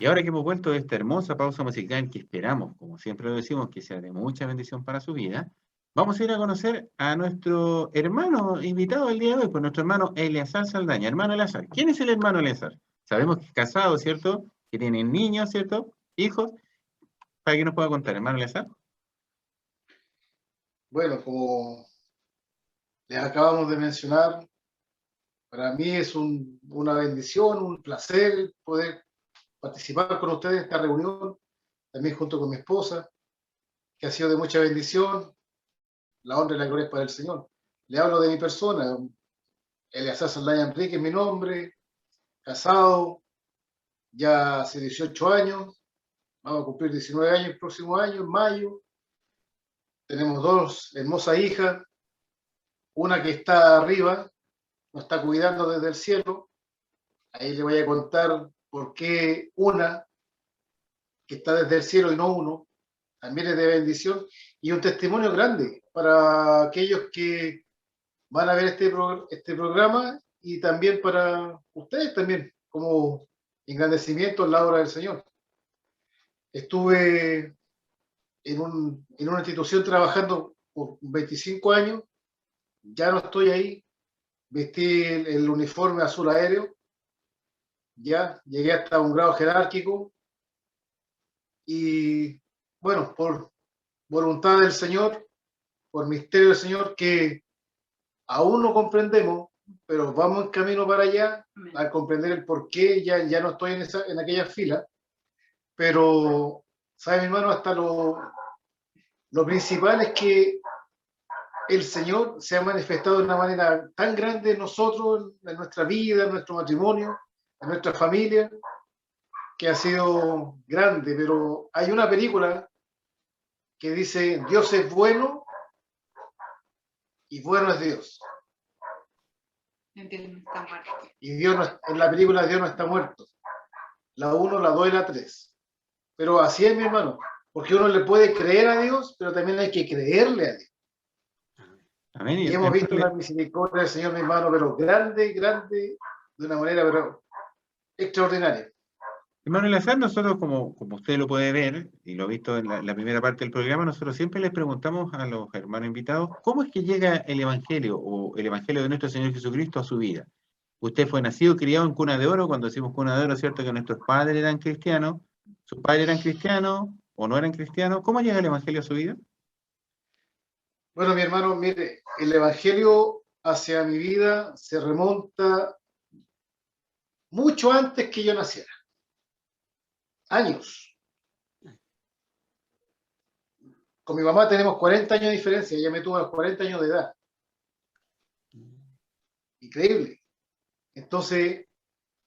Y ahora que hemos vuelto de esta hermosa pausa musical que esperamos, como siempre lo decimos, que sea de mucha bendición para su vida, vamos a ir a conocer a nuestro hermano invitado el día de hoy, pues nuestro hermano Eleazar Saldaña. Hermano Eleazar, ¿quién es el hermano Eleazar? sabemos que es casado, ¿cierto? Que tienen niños, ¿cierto? Hijos, para que nos pueda contar, hermano Eleazar. Bueno, como les acabamos de mencionar, para mí es una bendición, un placer poder participar con ustedes en esta reunión, también junto con mi esposa, que ha sido de mucha bendición. La honra y la gloria es para el Señor. Le hablo de mi persona, Eleazar Saldaya Enrique es mi nombre, casado ya hace 18 años, vamos a cumplir 19 años el próximo año, en mayo. Tenemos dos hermosas hijas, una que está arriba, nos está cuidando desde el cielo. Ahí le voy a contar por qué una que está desde el cielo y no uno, también es de bendición y un testimonio grande para aquellos que van a ver este programa y también para ustedes también, como engrandecimiento en la obra del Señor. Estuve en una institución trabajando por 25 años, ya no estoy ahí, vestí el uniforme azul aéreo, ya llegué hasta un grado jerárquico y bueno, por voluntad del Señor, por misterio del Señor que aún no comprendemos, pero vamos en camino para allá a comprender el por qué ya no estoy en aquella fila, pero, ¿sabe, mi hermano? Hasta lo principal es que el Señor se ha manifestado de una manera tan grande en nosotros, en nuestra vida, en nuestro matrimonio, en nuestra familia, que ha sido grande, pero hay una película que dice, Dios es bueno y bueno es Dios. Y Dios no, en la película Dios no está muerto. La 1, la 2 y la 3. Pero así es, mi hermano, porque uno le puede creer a Dios, pero también hay que creerle a Dios. Amén. Y hemos visto la misericordia del Señor, mi hermano, pero grande, grande, de una manera pero extraordinaria. Hermano Eleazar, nosotros, como usted lo puede ver, y lo ha visto en la primera parte del programa, nosotros siempre les preguntamos a los hermanos invitados, ¿cómo es que llega el Evangelio o el Evangelio de nuestro Señor Jesucristo a su vida? Usted fue nacido, criado en cuna de oro, cuando decimos cuna de oro, ¿cierto? Que nuestros padres eran cristianos, sus padres eran cristianos o no eran cristianos. ¿Cómo llega el Evangelio a su vida? Bueno, mi hermano, mire, el Evangelio hacia mi vida se remonta mucho antes que yo naciera. Años. Con mi mamá tenemos 40 años de diferencia, ella me tuvo a los 40 años de edad. Increíble. Entonces,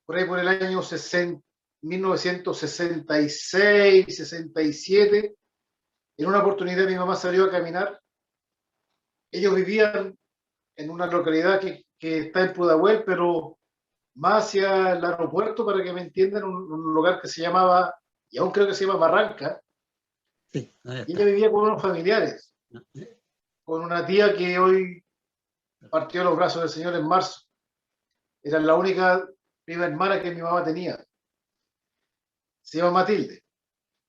por ahí por el año 1966, 67, en una oportunidad mi mamá salió a caminar. Ellos vivían en una localidad que está en Pudahuel, pero más hacia el aeropuerto, para que me entiendan, un lugar que se llamaba, y aún creo que se llama Barranca. Sí, y ella vivía con unos familiares, con una tía que hoy partió los brazos del Señor en marzo. Era la única prima hermana que mi mamá tenía. Se llama Matilde.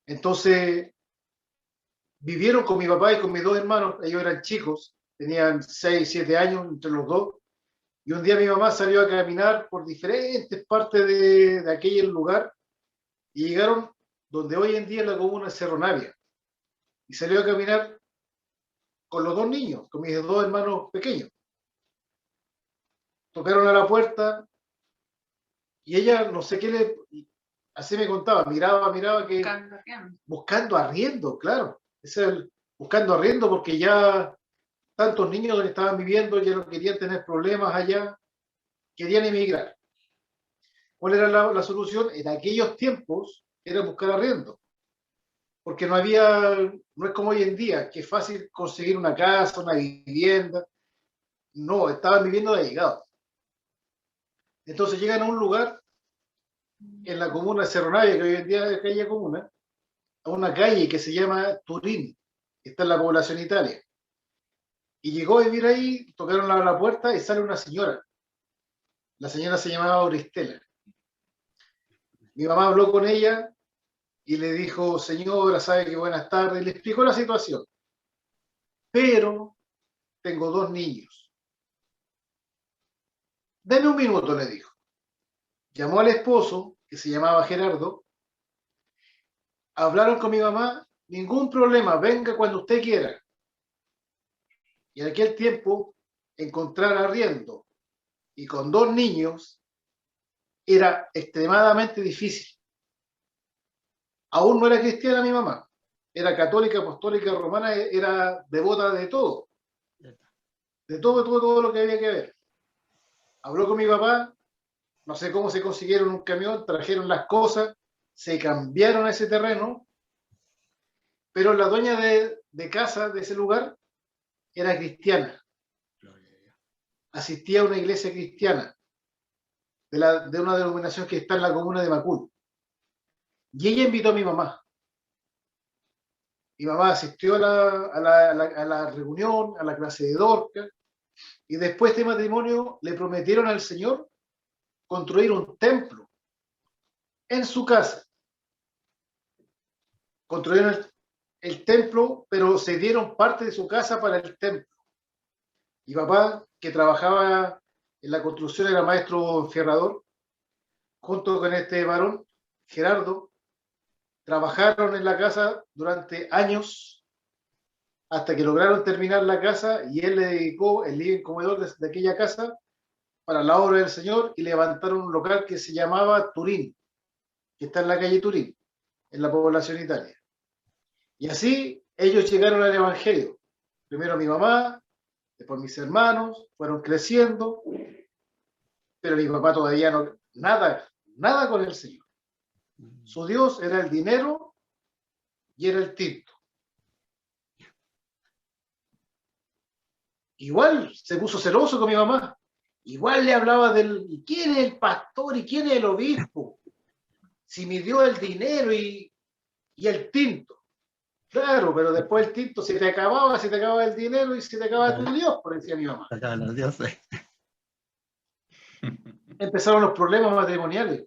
Entonces, vivieron con mi papá y con mis dos hermanos. Ellos eran chicos, tenían 6, 7 años entre los dos. Y un día mi mamá salió a caminar por diferentes partes de aquel lugar y llegaron donde hoy en día es la comuna de Cerro Navia. Y salió a caminar con los dos niños, con mis dos hermanos pequeños. Tocaron a la puerta y ella, no sé qué así me contaba, miraba que buscando arriendo, claro. Buscando arriendo porque ya tantos niños donde estaban viviendo ya no querían tener problemas allá, querían emigrar. ¿Cuál era la solución? En aquellos tiempos era buscar arriendo. Porque no es como hoy en día, que es fácil conseguir una casa, una vivienda. No, estaban viviendo de llegado. Entonces llegan a un lugar, en la comuna de Cerro Navia, que hoy en día es calle comuna, a una calle que se llama Turín, que está en la población Italia. Y llegó a vivir ahí, tocaron a la puerta y sale una señora. La señora se llamaba Auristela. Mi mamá habló con ella y le dijo, señora, sabe que buenas tardes, y le explicó la situación. Pero tengo dos niños. Deme un minuto, le dijo. llamó al esposo, que se llamaba Gerardo, hablaron con mi mamá, ningún problema, venga cuando usted quiera. Y en aquel tiempo, encontrar arriendo y con 2 niños era extremadamente difícil. Aún no era cristiana mi mamá, era católica, apostólica, romana, era devota de todo lo que había que ver. Habló con mi papá, no sé cómo se consiguieron un camión, trajeron las cosas, se cambiaron a ese terreno, pero la dueña de casa de ese lugar era cristiana, asistía a una iglesia cristiana de una denominación que está en la comuna de Macul. Y ella invitó a mi mamá. Mi mamá asistió a la reunión, a la clase de Dorca, y después de este matrimonio le prometieron al Señor construir un templo en su casa. Construyeron el templo, pero se dieron parte de su casa para el templo. Mi papá, que trabajaba en la construcción, era maestro ferrador, junto con este varón, Gerardo, trabajaron en la casa durante años hasta que lograron terminar la casa y él le dedicó el living comedor de aquella casa para la obra del Señor y levantaron un local que se llamaba Turín, que está en la calle Turín, en la población Italia. Y así ellos llegaron al Evangelio. Primero mi mamá, después mis hermanos, fueron creciendo, pero mi papá todavía no, nada con el Señor. Su Dios era el dinero y era el tinto. Igual se puso celoso con mi mamá. Igual le hablaba ¿y quién es el pastor y quién es el obispo? Si me dio el dinero y el tinto. Claro, pero después el tinto se te acababa el dinero y se te acababa tu Dios, por decía mi mamá. Los dioses. Empezaron los problemas matrimoniales.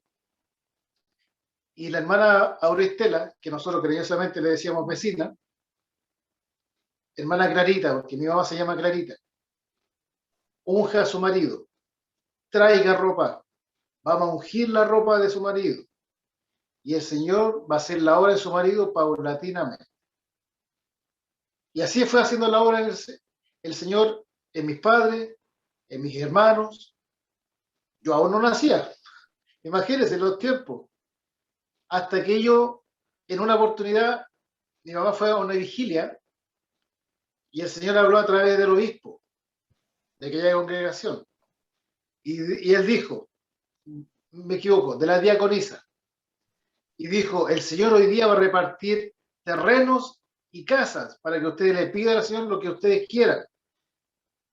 Y la hermana Auristela, que nosotros cariñosamente le decíamos vecina, hermana Clarita, porque mi mamá se llama Clarita, unja a su marido, traiga ropa, vamos a ungir la ropa de su marido, y el Señor va a hacer la obra de su marido paulatinamente. Y así fue haciendo la obra el Señor en mis padres, en mis hermanos. Yo aún no nacía, imagínense los tiempos, hasta que yo, en una oportunidad, mi mamá fue a una vigilia y el Señor habló a través del obispo de aquella congregación. Y él dijo, me equivoco, de la diaconisa. Y dijo, el Señor hoy día va a repartir terrenos y casas para que ustedes le pidan al Señor lo que ustedes quieran.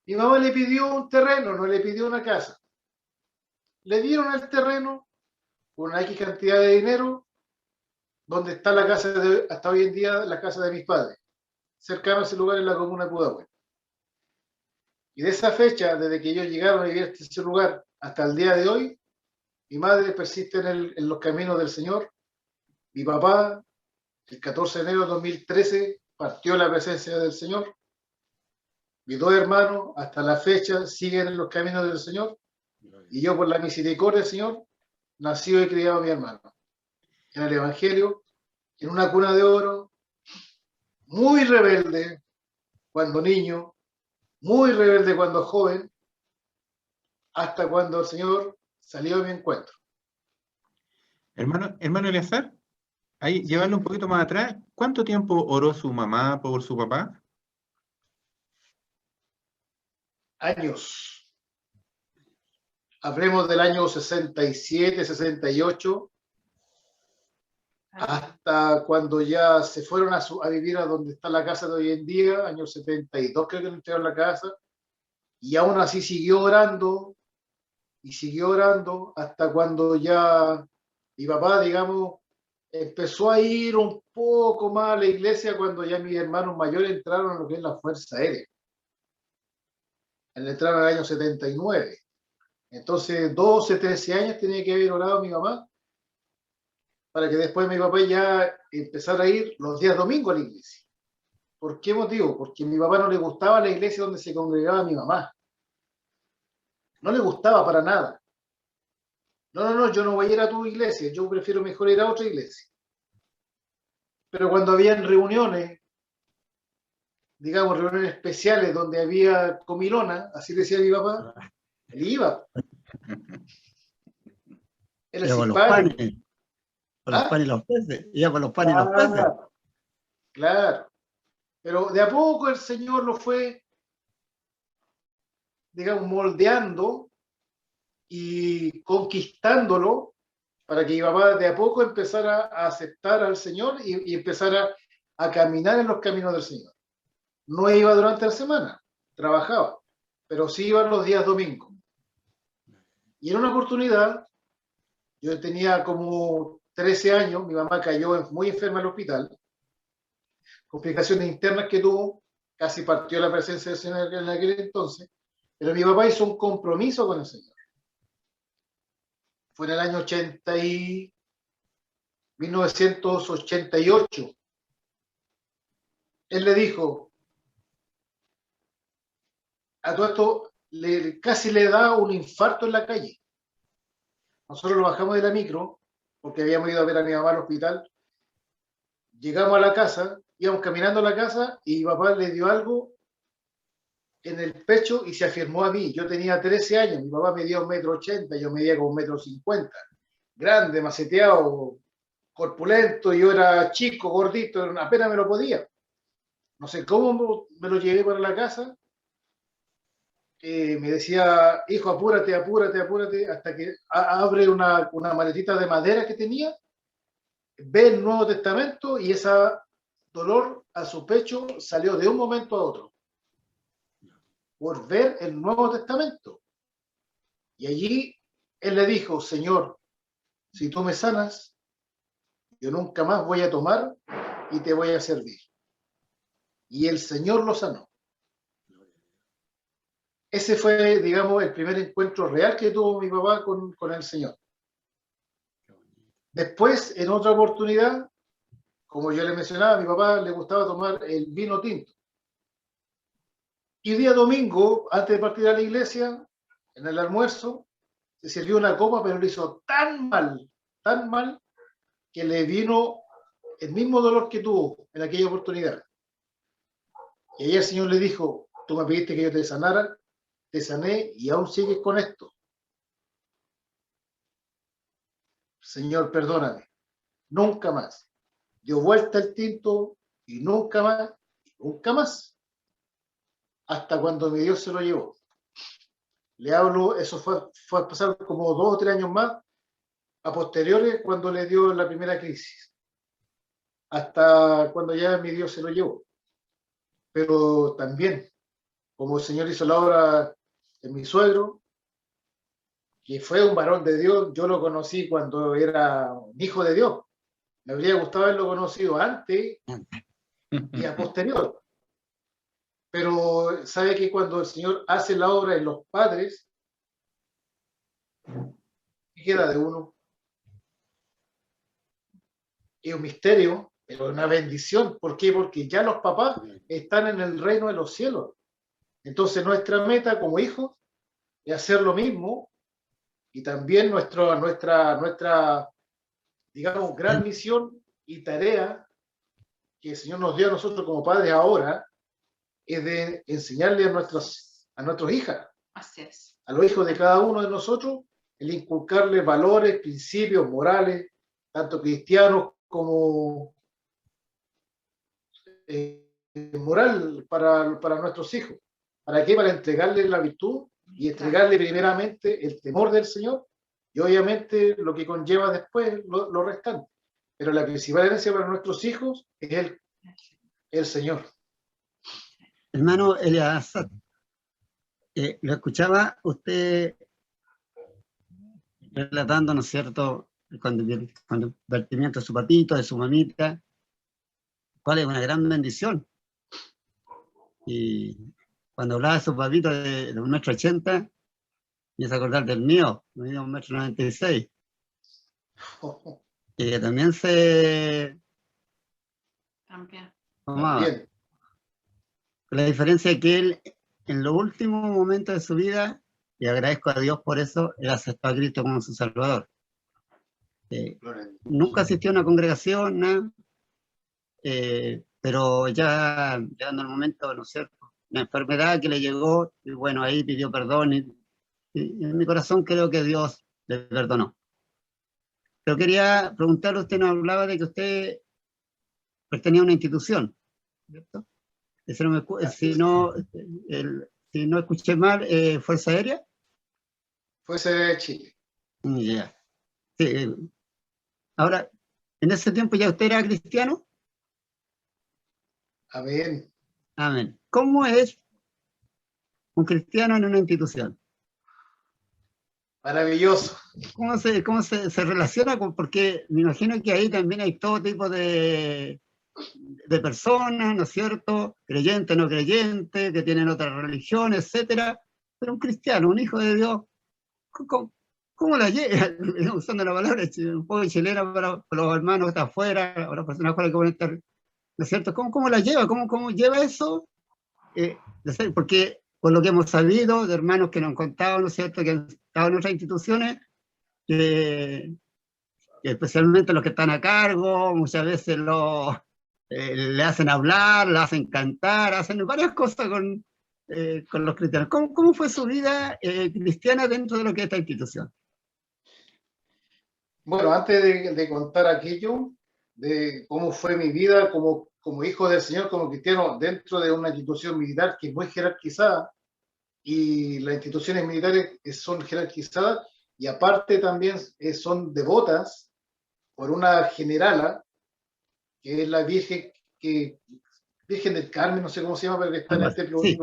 Mi mamá le pidió un terreno, no le pidió una casa. Le dieron el terreno con una X cantidad de dinero, donde está la casa hasta hoy en día, la casa de mis padres, cercano a ese lugar en la comuna de Pudahuel. Y de esa fecha, desde que ellos llegaron a vivir a ese lugar hasta el día de hoy, mi madre persiste en los caminos del Señor. Mi papá, el 14 de enero de 2013, partió a la presencia del Señor. Mis 2 hermanos, hasta la fecha, siguen en los caminos del Señor. Y yo, por la misericordia del Señor, nacido y criado mi hermano en el Evangelio, en una cuna de oro, muy rebelde cuando niño, muy rebelde cuando joven, hasta cuando el Señor salió de mi encuentro. Hermano Eleazar, ahí llevarlo un poquito más atrás, ¿cuánto tiempo oró su mamá por su papá? Años. Hablemos del año 67, 68, hasta cuando ya se fueron a vivir a donde está la casa de hoy en día, año 72 creo que le entregaron la casa, y aún así siguió orando, y siguió orando hasta cuando ya mi papá, digamos, empezó a ir un poco más a la iglesia cuando ya mis hermanos mayores entraron a lo que es la Fuerza Aérea. Entraron en el año 79. Entonces, 12, 13 años tenía que haber orado mi mamá para que después mi papá ya empezara a ir los días domingos a la iglesia. ¿Por qué motivo? Porque a mi papá no le gustaba la iglesia donde se congregaba mi mamá. No le gustaba para nada. no, yo no voy a ir a tu iglesia, yo prefiero mejor ir a otra iglesia. Pero cuando habían reuniones, digamos, reuniones especiales donde había comilona, así decía mi papá, él iba. Era Iba con los simpático. panes, ¿Ah? y los peces. Iba con los panes y los peces. Claro. Pero de a poco el Señor lo fue, digamos, moldeando y conquistándolo para que mi papá de a poco empezara a aceptar al Señor y empezara a caminar en los caminos del Señor. No iba durante la semana, trabajaba, pero sí iba los días domingos. Y en una oportunidad, yo tenía como 13 años, mi mamá cayó muy enferma al hospital, complicaciones internas que tuvo, casi partió la presencia del Señor en aquel entonces, pero mi papá hizo un compromiso con el Señor. Fue en el año 1988. Él le dijo, a todo esto casi le da un infarto en la calle. Nosotros lo bajamos de la micro, porque habíamos ido a ver a mi mamá al hospital. Llegamos a la casa, íbamos caminando a la casa y mi papá le dio algo en el pecho y se afirmó a mí. Yo tenía 13 años, mi papá medía 1,80 m, yo medía como 1,50 m. Grande, maceteado, corpulento, yo era chico, gordito, apenas me lo podía. No sé cómo me lo llevé para la casa. Me decía, hijo, apúrate, apúrate, apúrate, hasta que abre una maletita de madera que tenía, ve el Nuevo Testamento y ese dolor a su pecho salió de un momento a otro, por ver el Nuevo Testamento. Y allí él le dijo, Señor, si tú me sanas, yo nunca más voy a tomar y te voy a servir. Y el Señor lo sanó. Ese fue, digamos, el primer encuentro real que tuvo mi papá con el Señor. Después, en otra oportunidad, como yo le mencionaba, a mi papá le gustaba tomar el vino tinto. Y día domingo, antes de partir a la iglesia, en el almuerzo, se sirvió una copa, pero lo hizo tan mal, que le vino el mismo dolor que tuvo en aquella oportunidad. Y ahí el Señor le dijo, tú me pediste que yo te sanara, te sané y aún sigues con esto. Señor, perdóname. Nunca más. Dio vuelta el tinto y nunca más, nunca más. Hasta cuando mi Dios se lo llevó. Le hablo, eso fue a pasar como 2 o 3 años más, a posteriores, cuando le dio la primera crisis. Hasta cuando ya mi Dios se lo llevó. Pero también, como el Señor hizo la obra en mi suegro, que fue un varón de Dios, yo lo conocí cuando era un hijo de Dios. Me habría gustado haberlo conocido antes y a posterior. Pero sabe que cuando el Señor hace la obra en los padres, ¿qué queda de uno? Es un misterio, pero una bendición. ¿Por qué? Porque ya los papás están en el reino de los cielos. Entonces nuestra meta como hijos es hacer lo mismo y también nuestra, digamos, gran misión y tarea que el Señor nos dio a nosotros como padres ahora es de enseñarle a nuestros hijas, Así es. a los hijos de cada uno de nosotros, el inculcarles valores, principios, morales, tanto cristianos como moral para nuestros hijos. ¿Para qué? Para entregarles la virtud y entregarle primeramente el temor del Señor y obviamente lo que conlleva después lo restante. Pero la principal herencia para nuestros hijos es el Señor. Hermano Eleazar, lo escuchaba usted relatando, ¿no es cierto?, con el vertimiento de su papito, de su mamita, cuál es una gran bendición. Y cuando hablaba de su papito de 1,80 m, me hizo acordar del mío, medía 1,96 m, que también se tomaba. También. La diferencia es que él, en los últimos momentos de su vida, y agradezco a Dios por eso, él aceptó a Cristo como su Salvador. Nunca asistió a una congregación, nada, pero ya llegando el momento, ¿no es cierto?, una enfermedad que le llegó, y bueno, ahí pidió perdón, y en mi corazón creo que Dios le perdonó. Pero quería preguntarle, usted nos hablaba de que usted pertenecía a una institución, ¿cierto? Si no escuché mal, ¿Fuerza Aérea? Fuerza Aérea de Chile. Ya. Sí, ahora, ¿en ese tiempo ya usted era cristiano? Amén. Amén. ¿Cómo es un cristiano en una institución? Maravilloso. ¿Cómo se relaciona con? Porque me imagino que ahí también hay todo tipo de personas, ¿no es cierto? Creyentes, no creyentes, que tienen otras religiones, etcétera. Pero un cristiano, un hijo de Dios, ¿cómo la lleva? Usando la palabra un poco chilena para los hermanos que están afuera, para las personas afuera que pueden estar, ¿no es cierto? ¿Cómo la lleva? ¿Cómo lleva eso? Porque por lo que hemos sabido de hermanos que nos han contado, ¿no es cierto?, que han estado en otras instituciones, que especialmente los que están a cargo, muchas veces le hacen hablar, le hacen cantar, hacen varias cosas con los cristianos. ¿Cómo fue su vida cristiana dentro de lo que es esta institución? Bueno, antes de contar aquello, de cómo fue mi vida como hijo del Señor, como cristiano, dentro de una institución militar que es muy jerarquizada, y las instituciones militares son jerarquizadas, y aparte también son devotas por una generala, que es la Virgen del Carmen, no sé cómo se llama, pero que está en el templo. Sí.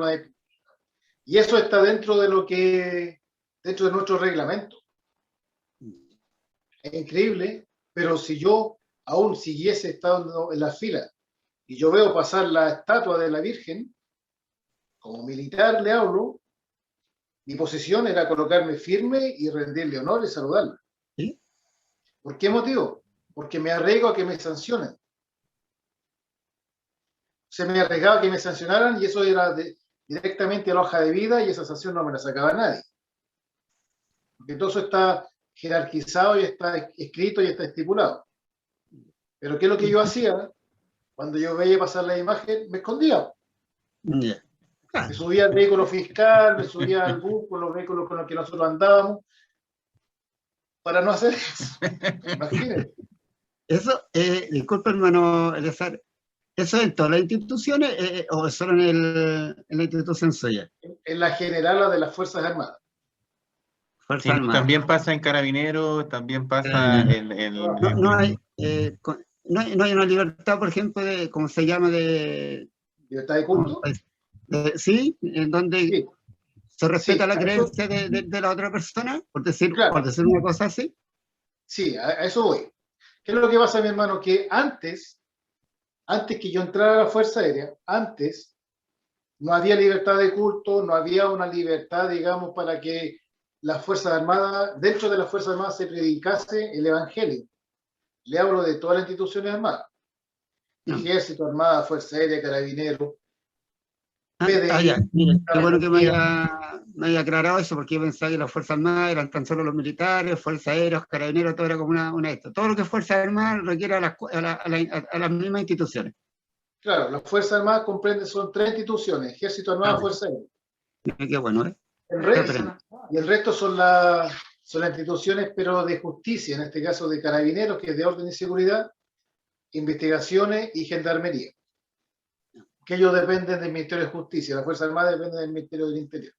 Y eso está dentro de dentro de nuestro reglamento. Es increíble, pero si yo aún siguiese estando en la fila y yo veo pasar la estatua de la Virgen, como militar le hablo, mi posición era colocarme firme y rendirle honor y saludarla. ¿Sí? ¿Por qué motivo? Porque me arriesgo a que me sancionen. Se me arriesgaba a que me sancionaran, y eso era directamente a la hoja de vida, y esa sanción no me la sacaba nadie. Porque todo eso está jerarquizado y está escrito y está estipulado. Pero ¿qué es lo que yo hacía? Cuando yo veía pasar la imagen, me escondía. Yeah. Me subía al vehículo fiscal, me subía al bus con los vehículos con los que nosotros andábamos, para no hacer eso. Imagínense. Eso, disculpe, hermano Eleazar, ¿eso en todas las instituciones o solo en la institución suya? En la generala de las Fuerzas Armadas. Fuerza Sí, Armada. también pasa en Carabineros, también pasa en No hay una libertad, por ejemplo, de, ¿cómo se llama? ¿Libertad de culto? Sí, en donde Sí. se respeta Sí, la creencia de la otra persona, por decir una cosa así. Sí, a eso voy. ¿Qué es lo que pasa, mi hermano? Que antes que yo entrara a la Fuerza Aérea, antes no había libertad de culto, no había una libertad, digamos, para que las Fuerzas Armadas, dentro de las Fuerzas Armadas se predicase el Evangelio. Le hablo de todas las instituciones armadas. Ejército, Armada, Fuerza Aérea, Carabineros, Ya. Mire, qué bueno que me haya aclarado eso, porque yo pensaba que las Fuerzas Armadas eran tan solo los militares, Fuerzas Aéreas, Carabineros, todo era como una esto. Todo lo que es Fuerzas Armadas requiere a las mismas instituciones. Claro, las Fuerzas Armadas son 3 instituciones: Ejército, Armada, Fuerza Aérea. Qué bueno, ¿eh? Y el resto son las instituciones, pero de justicia, en este caso de Carabineros, que es de orden y seguridad, investigaciones y gendarmería, que ellos dependen del Ministerio de Justicia. La Fuerza Armada depende del Ministerio del Interior.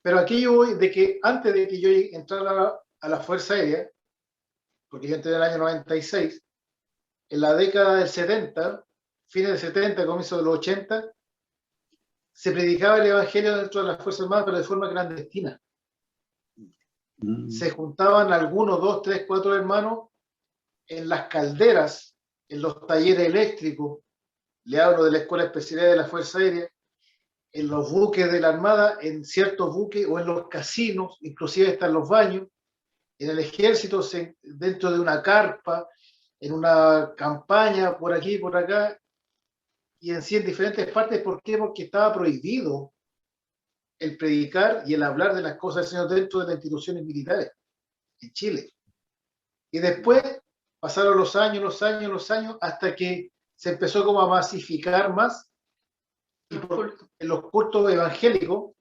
Pero aquí yo voy de que antes de que yo entrara a la Fuerza Aérea, porque yo entré en el año 96, en la década del 70, fines del 70, comienzo de los 80, se predicaba el Evangelio dentro de las Fuerzas Armadas, pero de forma clandestina. Se juntaban algunos, 2, 3, 4 hermanos en las calderas, en los talleres eléctricos, le hablo de la Escuela Especial de la Fuerza Aérea, en los buques de la Armada, en ciertos buques, o en los casinos, inclusive hasta en los baños, en el Ejército, dentro de una carpa, en una campaña, por aquí, por acá, y en diferentes partes. ¿Por qué? Porque estaba prohibido el predicar y el hablar de las cosas del Señor dentro de las instituciones militares en Chile. Y después pasaron los años, hasta que se empezó como a masificar más. Y en los cultos evangélicos,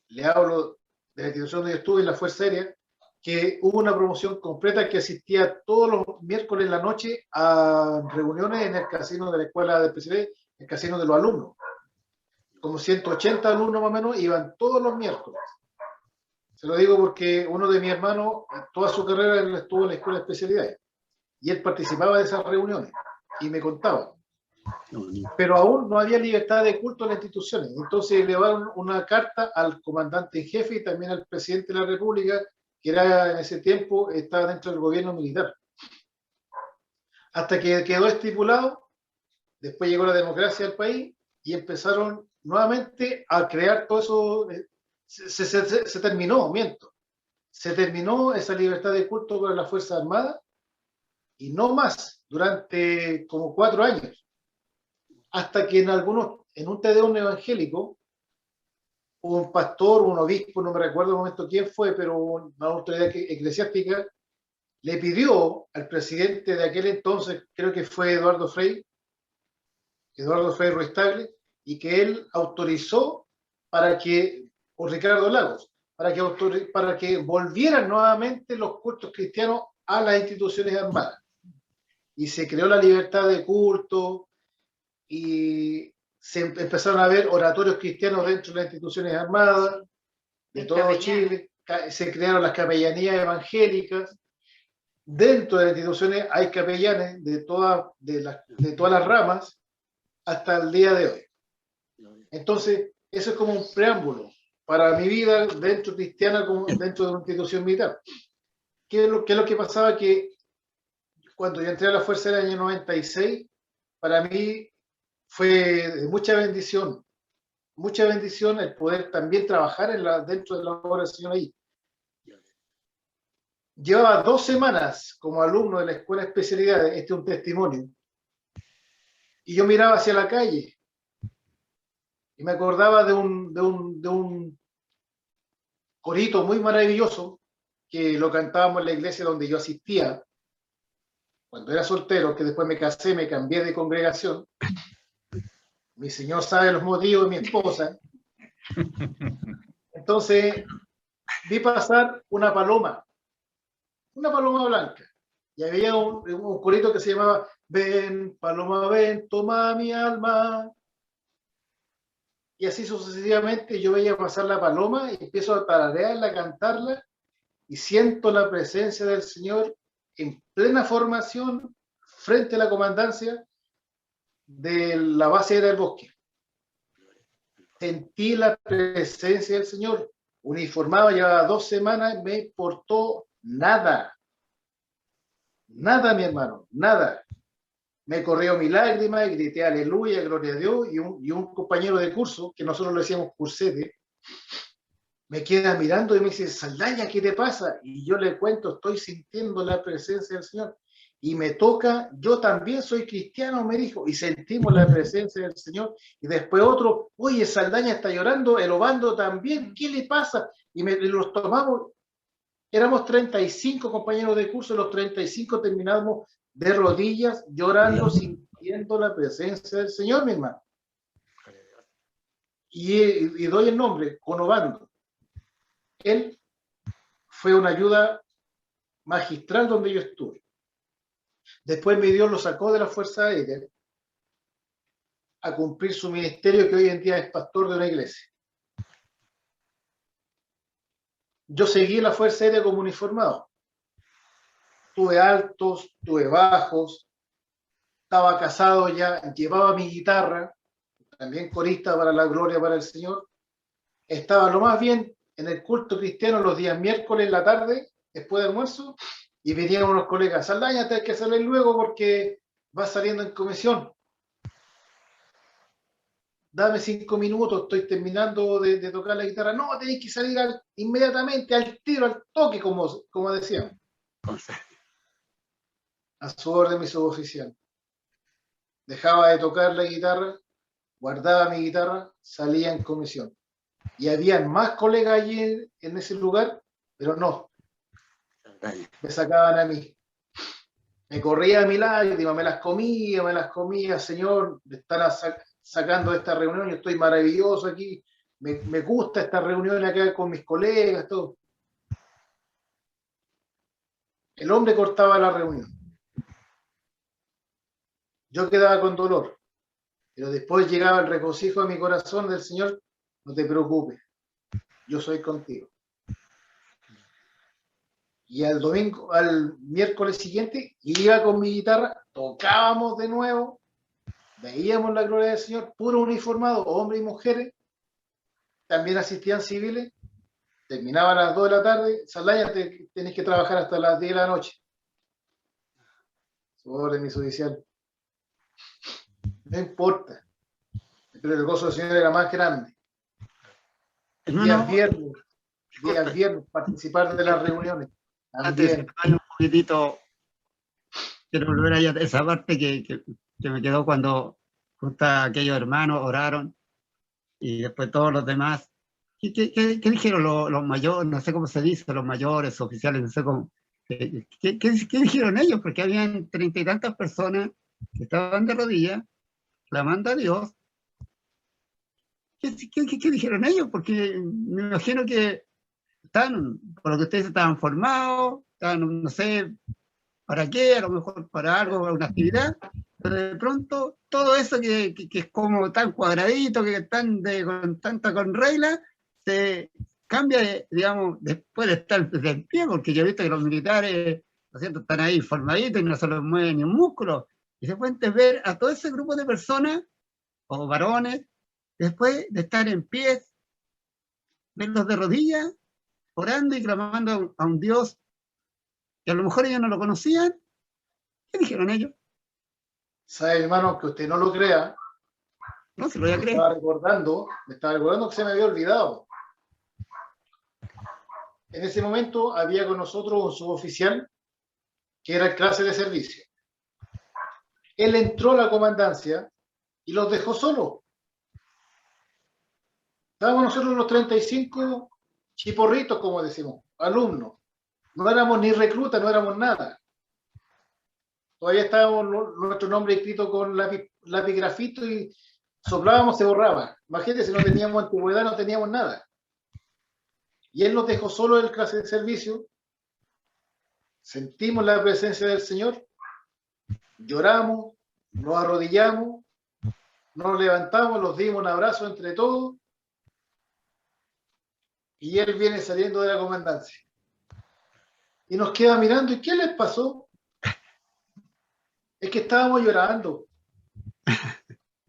le hablo de la institución donde yo estuve, en la Fuerza Aérea, que hubo una promoción completa que asistía todos los miércoles en la noche a reuniones en el casino de la Escuela de Especialidad, el casino de los alumnos. Como 180 alumnos más o menos iban todos los miércoles. Se lo digo porque uno de mis hermanos, toda su carrera, él estuvo en la Escuela de Especialidades y él participaba de esas reuniones y me contaba. Pero aún no había libertad de culto en las instituciones. Entonces elevaron una carta al comandante en jefe y también al presidente de la República, que era en ese tiempo, estaba dentro del gobierno militar. Hasta que quedó estipulado, después llegó la democracia al país y empezaron nuevamente a crear todo eso. Se terminó, miento. Se terminó esa libertad de culto para las Fuerzas Armadas y no más durante como 4 años. Hasta que en un Tedeum evangélico, un pastor, un obispo, no me recuerdo el momento quién fue, pero una autoridad eclesiástica le pidió al presidente de aquel entonces, creo que fue Eduardo Frei Ruiz-Tagle, y que él autorizó o Ricardo Lagos, para que volvieran nuevamente los cultos cristianos a las instituciones armadas. Y se creó la libertad de culto y se empezaron a ver oratorios cristianos dentro de las instituciones armadas de todo Chile. Se crearon las capellanías evangélicas. Dentro de las instituciones hay capellanes de todas las ramas hasta el día de hoy. Entonces, eso es como un preámbulo para mi vida dentro cristiana, como dentro de una institución militar. ¿Qué es lo que pasaba? Que cuando yo entré a la Fuerza del año 96, para mí fue de mucha bendición el poder también trabajar dentro de la obra del Señor ahí. Llevaba 2 semanas como alumno de la Escuela de Especialidades, este es un testimonio, y yo miraba hacia la calle y me acordaba de un corito muy maravilloso que lo cantábamos en la iglesia donde yo asistía cuando era soltero, que después me casé, me cambié de congregación. Mi señor sabe los motivos de mi esposa. Entonces vi pasar una paloma blanca, y había un corito que se llamaba "Ven, paloma, ven, toma mi alma". Y así sucesivamente yo veía pasar la paloma y empiezo a tararearla, a cantarla, y siento la presencia del Señor en plena formación frente a la comandancia de la base aérea del Bosque. Sentí la presencia del Señor, uniformado, llevaba 2 semanas, me importó nada, mi hermano, nada. Me corrió mi lágrima y grité aleluya, gloria a Dios, y un compañero de curso, que nosotros le decíamos cursete, me queda mirando y me dice: Saldaña, ¿qué te pasa? Y yo le cuento: estoy sintiendo la presencia del Señor. Y me toca, yo también soy cristiano, me dijo, y sentimos la presencia del Señor. Y después otro: oye, Saldaña está llorando, el Obando también, ¿qué le pasa? Y los tomamos, éramos 35 compañeros de curso, los 35 terminamos de rodillas, llorando, sintiendo la presencia del Señor, mi hermano. Y doy el nombre, con Obando. Él fue una ayuda magistral donde yo estuve. Después mi Dios lo sacó de la Fuerza Aérea a cumplir su ministerio, que hoy en día es pastor de una iglesia. Yo seguí la Fuerza Aérea como uniformado. Tuve altos, tuve bajos, estaba casado ya, llevaba mi guitarra, también corista para la gloria para el Señor. Estaba lo más bien en el culto cristiano los días miércoles en la tarde, después del almuerzo, y venían unos colegas: Saldaña, tenés que salir luego porque vas saliendo en comisión. Dame 5 minutos, estoy terminando de tocar la guitarra. No, tenés que salir inmediatamente, al tiro, al toque, como decíamos. A su orden, mi suboficial. Dejaba de tocar la guitarra, guardaba mi guitarra, salía en comisión. y habían más colegas allí en ese lugar, pero no, me sacaban a mí. Me corría a mi lágrima, me las comía, Señor, me están sacando de esta reunión, yo estoy maravilloso aquí, me gusta esta reunión acá con mis colegas, todo. El hombre cortaba la reunión. Yo quedaba con dolor, pero después llegaba el regocijo a mi corazón del Señor, no te preocupes, yo soy contigo. Y al miércoles siguiente, iba con mi guitarra, tocábamos de nuevo, veíamos la gloria del Señor, puro uniformado, hombres y mujeres, también asistían civiles, terminaba a las 2 de la tarde, Saldaña, tenés que trabajar hasta las 10 de la noche. Su orden, mi judicial. No importa, pero el gozo del Señor era más grande. Día viernes, participar de las reuniones. Antes de un poquitito, quiero volver a esa parte que me quedó cuando justo aquellos hermanos oraron y después todos los demás. ¿Qué dijeron los mayores? No sé cómo se dice, los mayores, oficiales, no sé cómo. ¿Qué dijeron ellos? Porque habían 30 y tantas personas que estaban de rodillas, clamando a Dios. ¿Qué dijeron ellos? Porque me imagino que están, por lo que ustedes estaban formados, estaban, no sé, ¿para qué? A lo mejor para algo, para una actividad, pero de pronto todo eso que es como tan cuadradito, que están con tanta con regla, se cambia, digamos, después de estar de pie, porque yo he visto que los militares, ¿no es cierto?, están ahí formaditos y no se les mueve ni un músculo, y se pueden ver a todo ese grupo de personas, o varones, después de estar en pie, verlos de rodillas, orando y clamando a un Dios que a lo mejor ellos no lo conocían. ¿Qué dijeron ellos? ¿Sabe, hermano, que usted no lo crea? No se lo voy a creer. Me estaba recordando que se me había olvidado. En ese momento había con nosotros un suboficial que era el clase de servicio. Él entró a la comandancia y los dejó solos. Estábamos nosotros los 35 chiporritos, como decimos, alumnos. No éramos ni reclutas, no éramos nada. Todavía estábamos nuestro nombre escrito con lápiz grafito y soplábamos, se borraba. Imagínense, no teníamos antigüedad, no teníamos nada. Y él nos dejó solo en el clase de servicio. Sentimos la presencia del Señor, lloramos, nos arrodillamos, nos levantamos, los dimos un abrazo entre todos. Y él viene saliendo de la comandancia. Y nos queda mirando, ¿y qué les pasó? Es que estábamos llorando.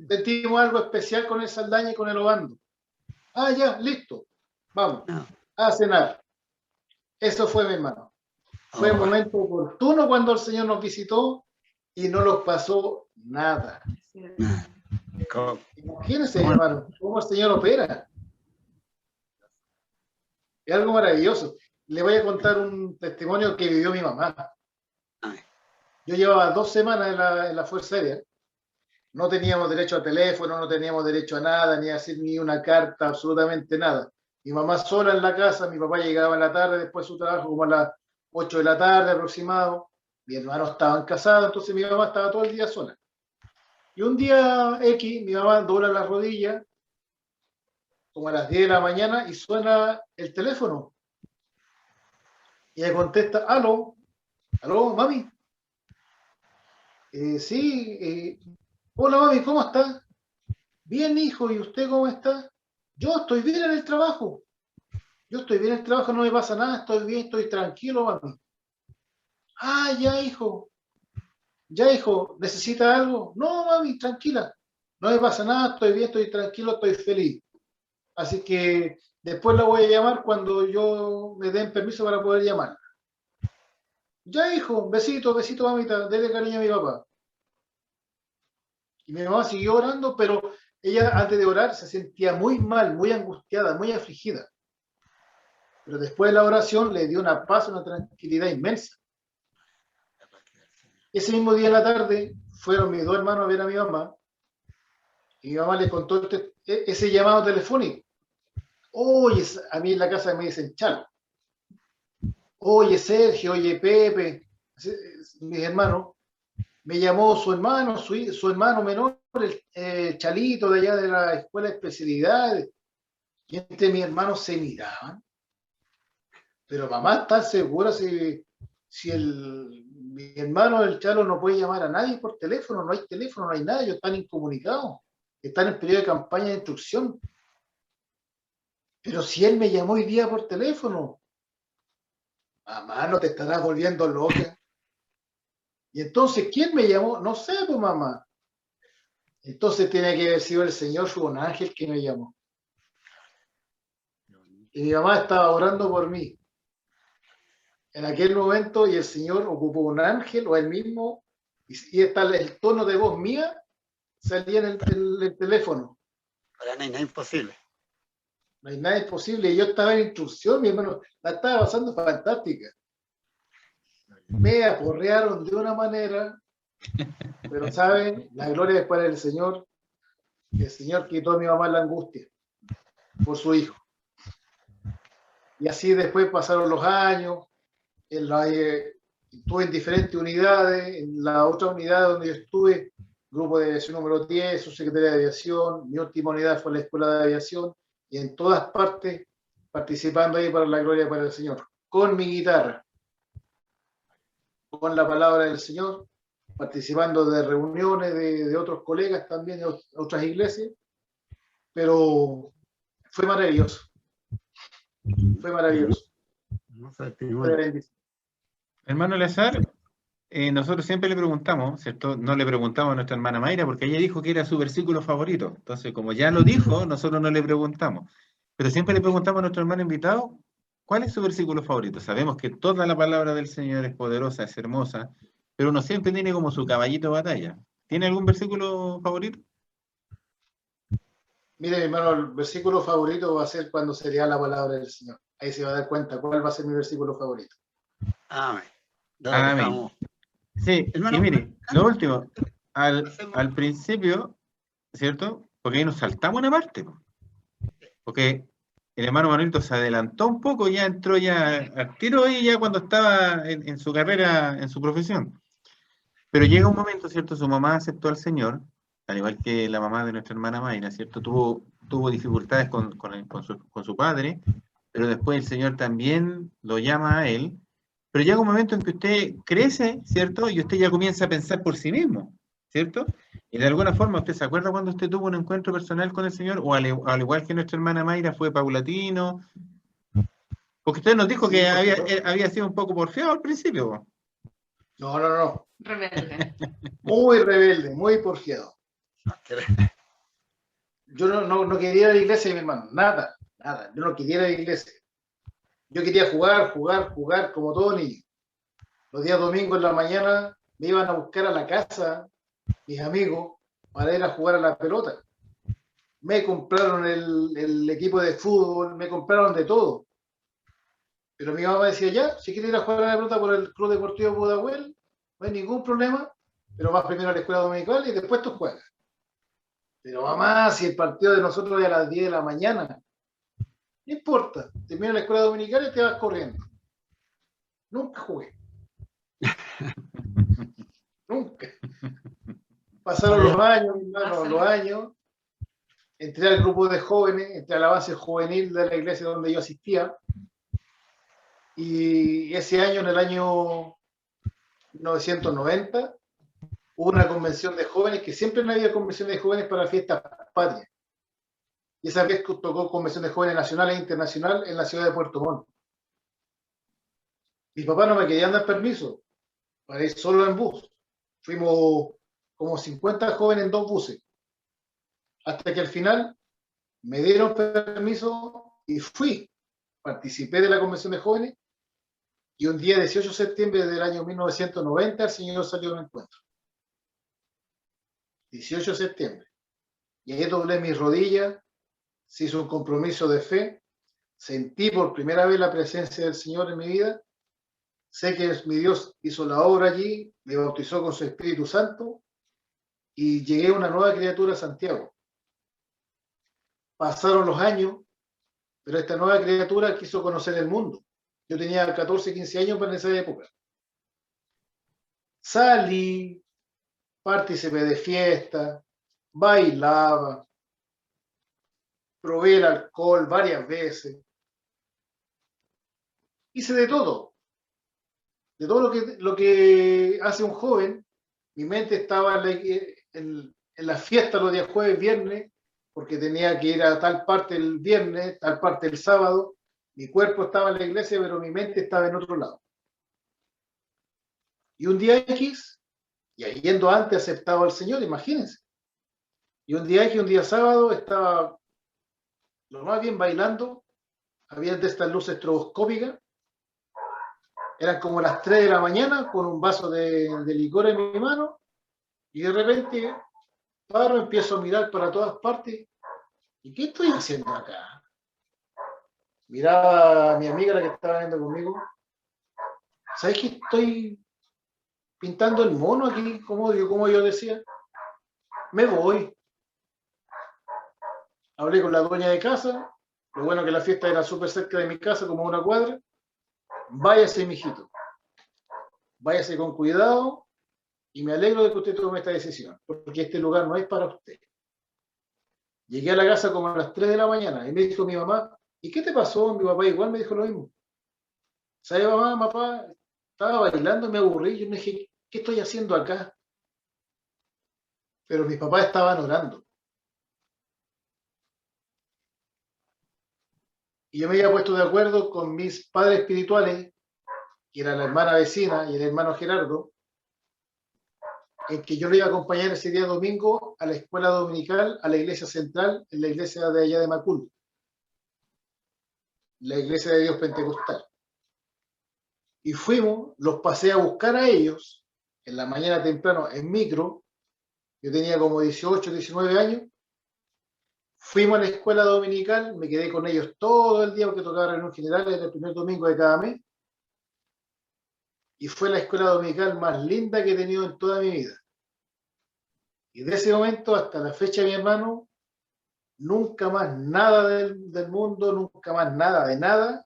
Sentimos algo especial con el Saldaña y con el Obando. Ah, ya, listo. Vamos a cenar. Eso fue, mi hermano. Fue un momento oportuno cuando el Señor nos visitó y no nos pasó nada. Imagínense, hermano, cómo el Señor opera. Es algo maravilloso. Le voy a contar un testimonio que vivió mi mamá. Yo llevaba 2 semanas en la Fuerza Aérea. No teníamos derecho a teléfono, no teníamos derecho a nada, ni a hacer ni una carta, absolutamente nada. Mi mamá sola en la casa, mi papá llegaba en la tarde después de su trabajo, como a las 8 de la tarde aproximado. Mi hermano estaban casados, entonces mi mamá estaba todo el día sola. Y un día X, mi mamá dobla las rodillas, como a las 10 de la mañana, y suena el teléfono. Y ella contesta, aló, mami. Sí, hola mami, ¿cómo está? Bien, hijo, ¿y usted cómo está? Yo estoy bien en el trabajo. Yo estoy bien en el trabajo, no me pasa nada, estoy bien, estoy tranquilo, mami. Ah, ya, hijo. Ya, hijo, ¿necesita algo? No, mami, tranquila. No me pasa nada, estoy bien, estoy tranquilo, estoy feliz. Así que después la voy a llamar cuando yo me den permiso para poder llamar. Ya, hijo, besito, besito, mamita, dele cariño a mi papá. Y mi mamá siguió orando, pero ella antes de orar se sentía muy mal, muy angustiada, muy afligida. Pero después de la oración le dio una paz, una tranquilidad inmensa. Ese mismo día en la tarde fueron mis 2 hermanos a ver a mi mamá y mi mamá le contó ese llamado telefónico. Oye, a mí en la casa me dicen Chalo. Oye, Sergio, oye, Pepe, mis hermanos. Me llamó su hermano, su hermano menor, el Chalito de allá de la escuela de especialidades. Y entre mis hermanos se miraban. Pero mamá está segura si mi hermano el Chalo no puede llamar a nadie por teléfono, no hay teléfono, no hay nada, ellos están incomunicados, están en periodo de campaña de instrucción. Pero si él me llamó hoy día por teléfono, mamá, no te estarás volviendo loca. Y entonces, ¿quién me llamó? No sé, pues mamá. Entonces tiene que haber sido el Señor, fue un ángel que me llamó. Y mi mamá estaba orando por mí en aquel momento y el Señor ocupó un ángel o él mismo y está el tono de voz mía salía en el teléfono. Para no hay nada imposible. No hay nada imposible. Y yo estaba en instrucción, mi hermano, la estaba pasando fantástica. Me aporrearon de una manera, pero saben, la gloria es para el Señor. El Señor quitó a mi mamá la angustia por su hijo. Y así después pasaron los años, estuve en diferentes unidades, en la otra unidad donde yo estuve, grupo de aviación número 10, subsecretaría de aviación, mi última unidad fue la escuela de aviación, y en todas partes participando ahí para la gloria para el Señor, con mi guitarra, con la palabra del Señor, participando de reuniones de otros colegas también de otras iglesias, pero fue maravilloso. Fue maravilloso. Fue bendición. Hermano Eleazar, nosotros siempre le preguntamos, ¿cierto? No le preguntamos a nuestra hermana Mayra porque ella dijo que era su versículo favorito. Entonces, como ya lo dijo, nosotros no le preguntamos. Pero siempre le preguntamos a nuestro hermano invitado, ¿cuál es su versículo favorito? Sabemos que toda la palabra del Señor es poderosa, es hermosa, pero uno siempre tiene como su caballito de batalla. ¿Tiene algún versículo favorito? Mire, mi hermano, el versículo favorito va a ser cuando se lea la palabra del Señor. Ahí se va a dar cuenta cuál va a ser mi versículo favorito. Amén. Amén. Sí, hermano, y mire, lo último, al principio, ¿cierto? Porque ahí nos saltamos una parte, porque el hermano Manuelito se adelantó un poco, ya entró ya al tiro y ya cuando estaba en su carrera, en su profesión. Pero llega un momento, ¿cierto? Su mamá aceptó al Señor, al igual que la mamá de nuestra hermana Mayra, ¿cierto? Tuvo dificultades con su padre, pero después el Señor también lo llama a él. Pero llega un momento en que usted crece, ¿cierto? Y usted ya comienza a pensar por sí mismo, ¿cierto? Y de alguna forma, ¿usted se acuerda cuando usted tuvo un encuentro personal con el Señor? O al igual que nuestra hermana Mayra, fue paulatino. Porque usted nos dijo que había sido un poco porfiado al principio. No. Rebelde. Muy rebelde, muy porfiado. Yo no quería ir a la iglesia, mi hermano. Nada. Yo no quería ir a la iglesia. Yo quería jugar como todo niño. Los días domingos en la mañana me iban a buscar a la casa mis amigos para ir a jugar a la pelota. Me compraron el equipo de fútbol, me compraron de todo. Pero mi mamá decía, ya, si quieres ir a jugar a la pelota por el Club Deportivo Pudahuel, no hay ningún problema, pero vas primero a la escuela dominical y después tú juegas. Pero mamá, si el partido de nosotros es a las 10 de la mañana, no importa, termina la escuela dominical y te vas corriendo. Nunca jugué. Nunca. Pasaron los años, mi hermano, los años. Entré al grupo de jóvenes, entré a la base juvenil de la iglesia donde yo asistía. Y ese año, en el año 1990, hubo una convención de jóvenes, que siempre no había convención de jóvenes para fiestas patrias. Y esa vez tocó convención de jóvenes nacional e internacional en la ciudad de Puerto Montt. Mi papá no me quería dar permiso para ir solo en bus. Fuimos como 50 jóvenes en 2 buses. Hasta que al final me dieron permiso y fui. Participé de la convención de jóvenes y un día 18 de septiembre del año 1990 el Señor salió a mi encuentro. 18 de septiembre. Y ahí doblé mis rodillas, se hizo un compromiso de fe, sentí por primera vez la presencia del Señor en mi vida, sé que mi Dios hizo la obra allí, me bautizó con su Espíritu Santo y llegué a una nueva criatura a Santiago. Pasaron los años Pero esta nueva criatura quiso conocer el mundo. Yo tenía 14, 15 años en esa época. Salí, participé de fiesta, bailaba, probé el alcohol varias veces. Hice de todo lo que hace un joven. Mi mente estaba en la fiesta los días jueves, viernes, porque tenía que ir a tal parte el viernes, tal parte el sábado. Mi cuerpo estaba en la iglesia, pero mi mente estaba en otro lado. Y un día X, y yendo antes aceptaba al Señor, imagínense. Y un día X, un día sábado, estaba lo más bien bailando. Había de estas luces estroboscópicas. Eran como las 3 de la mañana, con un vaso de licor en mi mano. Y de repente paro, empiezo a mirar para todas partes. ¿Y qué estoy haciendo acá? Miraba a mi amiga, la que estaba viendo conmigo. ¿Sabes que estoy pintando el mono aquí? Como yo decía. Me voy. Hablé con la dueña de casa. Lo bueno que la fiesta era súper cerca de mi casa, como una cuadra. Váyase, mijito. Váyase con cuidado. Y me alegro de que usted tome esta decisión, porque este lugar no es para usted. Llegué a la casa como a las 3 de la mañana y me dijo mi mamá, ¿y qué te pasó? Mi papá igual me dijo lo mismo. ¿Sabes, mamá, papá? Estaba bailando, me aburrí. Yo me dije, ¿qué estoy haciendo acá? Pero mis papás estaban orando. Y yo me había puesto de acuerdo con mis padres espirituales, que era la hermana vecina y el hermano Gerardo, en que yo le iba a acompañar ese día domingo a la escuela dominical, a la iglesia central, en la iglesia de allá de Macul, la iglesia de Dios Pentecostal. Y fuimos, los pasé a buscar a ellos, en la mañana temprano, en micro. Yo tenía como 18, 19 años. Fuimos a la escuela dominical, me quedé con ellos todo el día porque tocaba reunión general, era el primer domingo de cada mes. Y fue la escuela dominical más linda que he tenido en toda mi vida. Y de ese momento hasta la fecha, mi hermano, nunca más nada del mundo, nunca más nada de nada.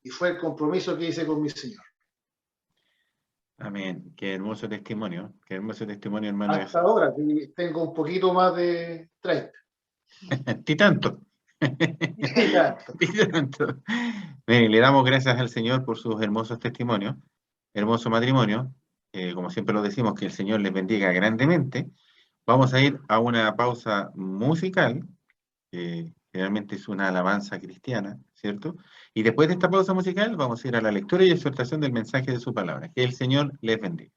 Y fue el compromiso que hice con mi Señor. Amén. Qué hermoso testimonio, hermano. Hasta ahora, que tengo un poquito más de 30. Ti tanto. Bien, le damos gracias al Señor por sus hermosos testimonios, hermoso matrimonio. Como siempre lo decimos, que el Señor les bendiga grandemente. Vamos a ir a una pausa musical, generalmente es una alabanza cristiana, ¿cierto? Y después de esta pausa musical vamos a ir a la lectura y exhortación del mensaje de su palabra. Que el Señor les bendiga.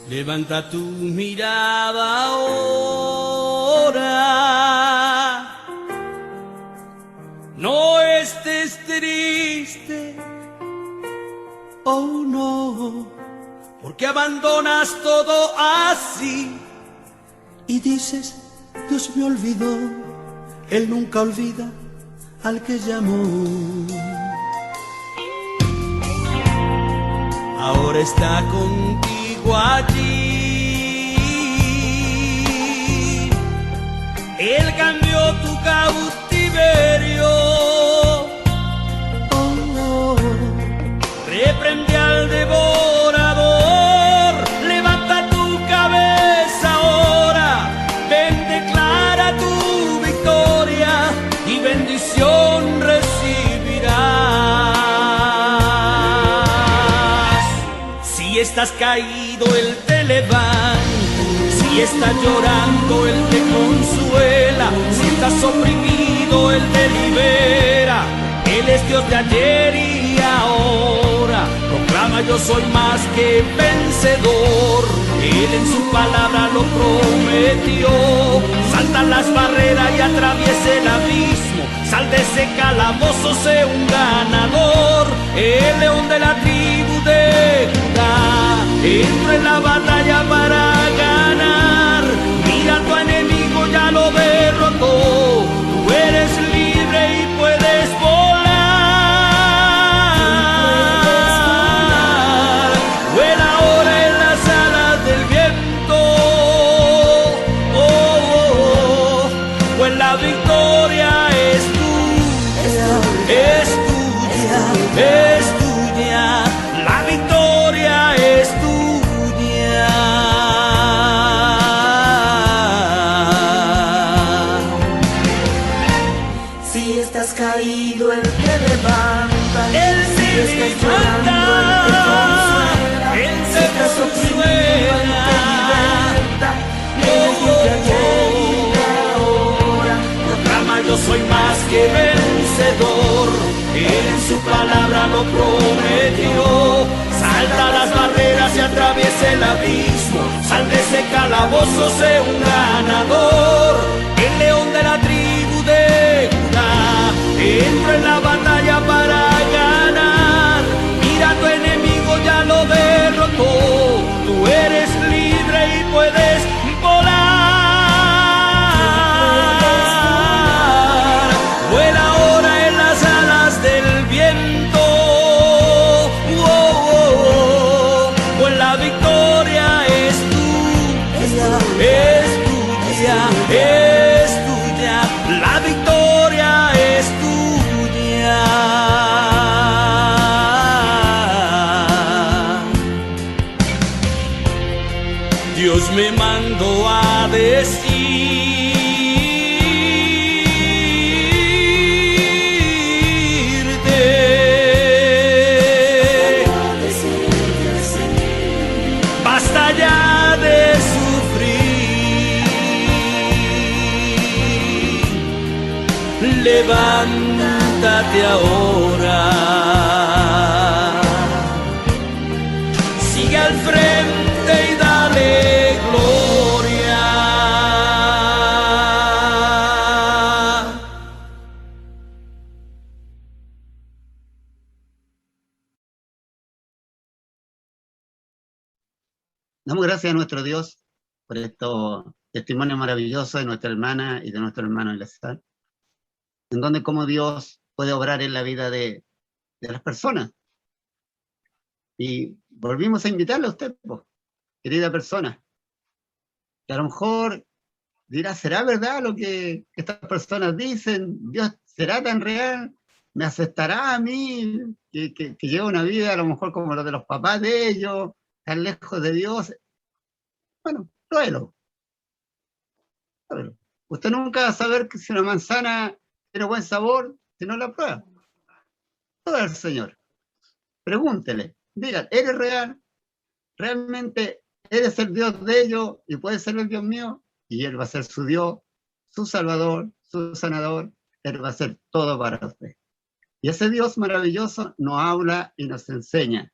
Levanta tu mirada ahora, no estés triste, oh no, porque abandonas todo así y dices, Dios me olvidó, Él nunca olvida al que llamó. Ahora está contigo allí, Él cambió tu cautiverio, oh, reprende al devorador, levanta tu cabeza ahora, ven, declara tu victoria y bendición recibirás. Si estás caído, Él te levanta, si estás llorando, Él te consuela, si estás oprimido, Él te libera, Él es Dios de ayer y ahora, proclama yo soy más que vencedor, Él en su palabra lo prometió, salta las barreras y atraviesa el abismo, sal de ese calabozo, sé un ganador, el león de la tribu de Judá, entra atraviese el abismo, sal de ese calabozo, sé un ganador. El león de la tribu de Judá entra en la batalla para ganar. Mira a tu enemigo, ya lo derrotó. Tú eres libre y puedes volar. Vuela ahora en las alas del viento. Oh, oh, oh. Pues la victoria es tuya, es tuya, es tuya. La victoria es tuya. Dios me mandó a decirte: basta ya de sufrir, levántate ahora, sigue al frente y dale gloria. Damos gracias a nuestro Dios por estos testimonios maravillosos de nuestra hermana y de nuestro hermano Eleazar, en donde cómo Dios puede obrar en la vida de las personas. Y volvimos a invitarle a usted, querida persona, que a lo mejor dirá: ¿será verdad lo que estas personas dicen? ¿Dios será tan real? ¿Me aceptará a mí, que llevo una vida a lo mejor como lo de los papás de ellos, tan lejos de Dios? Bueno, pruébelo. Usted nunca va a saber que si una manzana tiene buen sabor si no la prueba. Prueba al Señor. Pregúntele. Diga: ¿eres real? ¿Realmente eres el Dios de ellos y puedes ser el Dios mío? Y Él va a ser su Dios, su Salvador, su Sanador. Él va a ser todo para usted. Y ese Dios maravilloso nos habla y nos enseña.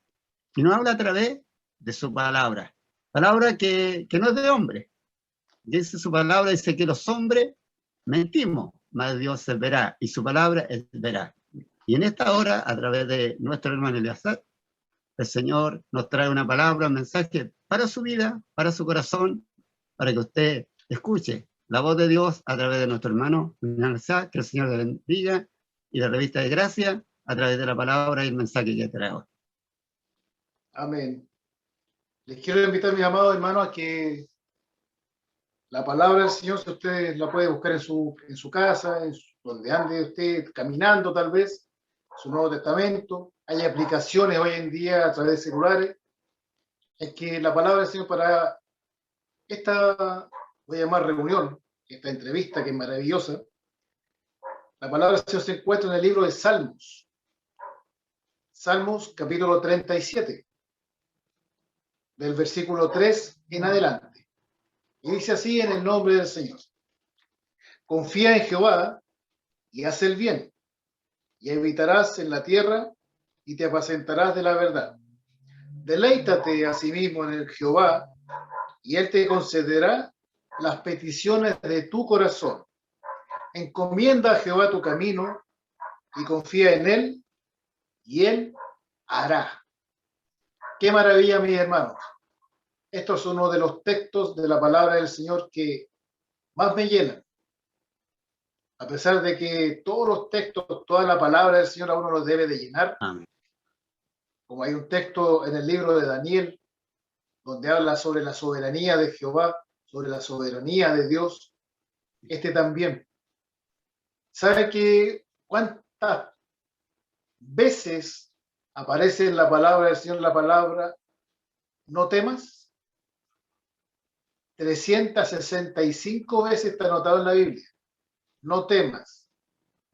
Y nos habla a través de su palabra. Palabra que no es de hombre. Dice su palabra, dice que los hombres mentimos, mas Dios es veraz, y su palabra es veraz. Y en esta hora, a través de nuestro hermano Eleazar, el Señor nos trae una palabra, un mensaje para su vida, para su corazón, para que usted escuche la voz de Dios a través de nuestro hermano Eleazar. Que el Señor le bendiga y la revista de gracia a través de la palabra y el mensaje que trae hoy. Amén. Les quiero invitar, mis amados hermanos, a que la palabra del Señor, si usted la puede buscar en su casa, donde ande usted caminando tal vez, su Nuevo Testamento. Hay aplicaciones hoy en día a través de celulares. Es que la palabra del Señor para esta, voy a llamar reunión, esta entrevista que es maravillosa, la palabra del Señor se encuentra en el libro de Salmos. Salmos capítulo 37, del versículo 3 en adelante. Y dice así en el nombre del Señor: confía en Jehová y haz el bien, y habitarás en la tierra y te apacentarás de la verdad. Deleítate a sí mismo en el Jehová, y Él te concederá las peticiones de tu corazón. Encomienda a Jehová tu camino y confía en Él, y Él hará. ¡Qué maravilla, mis hermanos! Esto es uno de los textos de la palabra del Señor que más me llenan. A pesar de que todos los textos, toda la palabra del Señor a uno los debe de llenar. Amén. Como hay un texto en el libro de Daniel, donde habla sobre la soberanía de Jehová, sobre la soberanía de Dios, este también. ¿Sabe que cuántas veces aparece en la palabra del Señor la palabra no temas? 365 veces está anotado en la Biblia. No temas.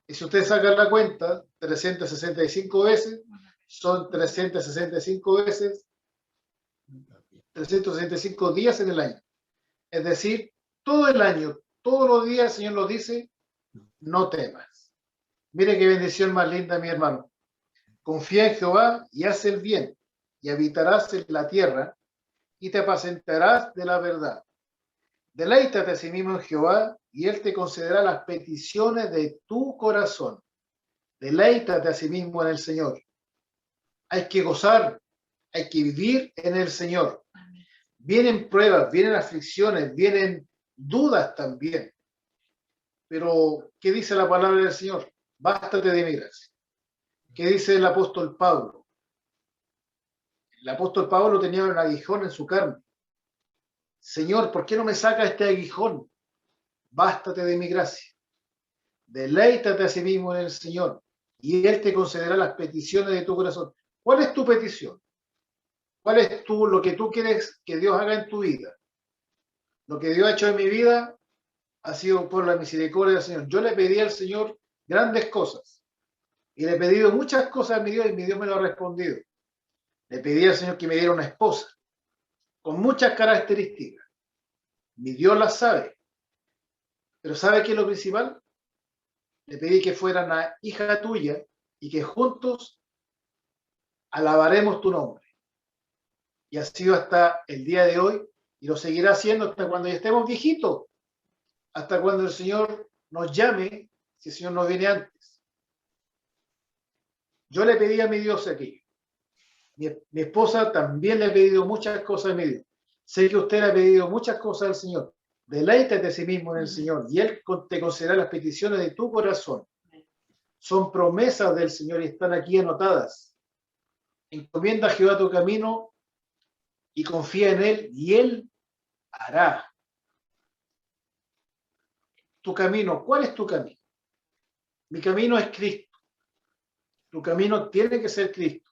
Y si usted saca la cuenta, 365 veces son 365 veces 365 días en el año. Es decir, todo el año, todos los días el Señor nos dice: no temas. Mire qué bendición más linda, mi hermano. Confía en Jehová y haz el bien, y habitarás en la tierra, y te apacentarás de la verdad. Deleítate a sí mismo en Jehová, y Él te concederá las peticiones de tu corazón. Deleítate a sí mismo en el Señor. Hay que gozar, hay que vivir en el Señor. Vienen pruebas, vienen aflicciones, vienen dudas también. Pero, ¿qué dice la palabra del Señor? Bástate de mi gracia. ¿Qué dice el apóstol Pablo? El apóstol Pablo tenía un aguijón en su carne. Señor, ¿por qué no me saca este aguijón? Bástate de mi gracia. Deleítate a sí mismo en el Señor, y Él te concederá las peticiones de tu corazón. ¿Cuál es tu petición? ¿Cuál es lo que tú quieres que Dios haga en tu vida? Lo que Dios ha hecho en mi vida ha sido por la misericordia del Señor. Yo le pedí al Señor grandes cosas, y le he pedido muchas cosas a mi Dios, y mi Dios me lo ha respondido. Le pedí al Señor que me diera una esposa, con muchas características. Mi Dios las sabe. Pero ¿sabe qué es lo principal? Le pedí que fuera una hija tuya y que juntos alabaremos tu nombre. Y ha sido hasta el día de hoy, y lo seguirá haciendo hasta cuando ya estemos viejitos, hasta cuando el Señor nos llame, si el Señor nos viene antes. Yo le pedí a mi Dios aquello. Mi esposa también le ha pedido muchas cosas a mi Dios. Sé que usted le ha pedido muchas cosas al Señor. Deleítate a sí mismo en el Señor, y Él te concederá las peticiones de tu corazón. Son promesas del Señor y están aquí anotadas. Encomienda a Jehová tu camino y confía en Él, y Él hará. Tu camino, ¿cuál es tu camino? Mi camino es Cristo. Tu camino tiene que ser Cristo.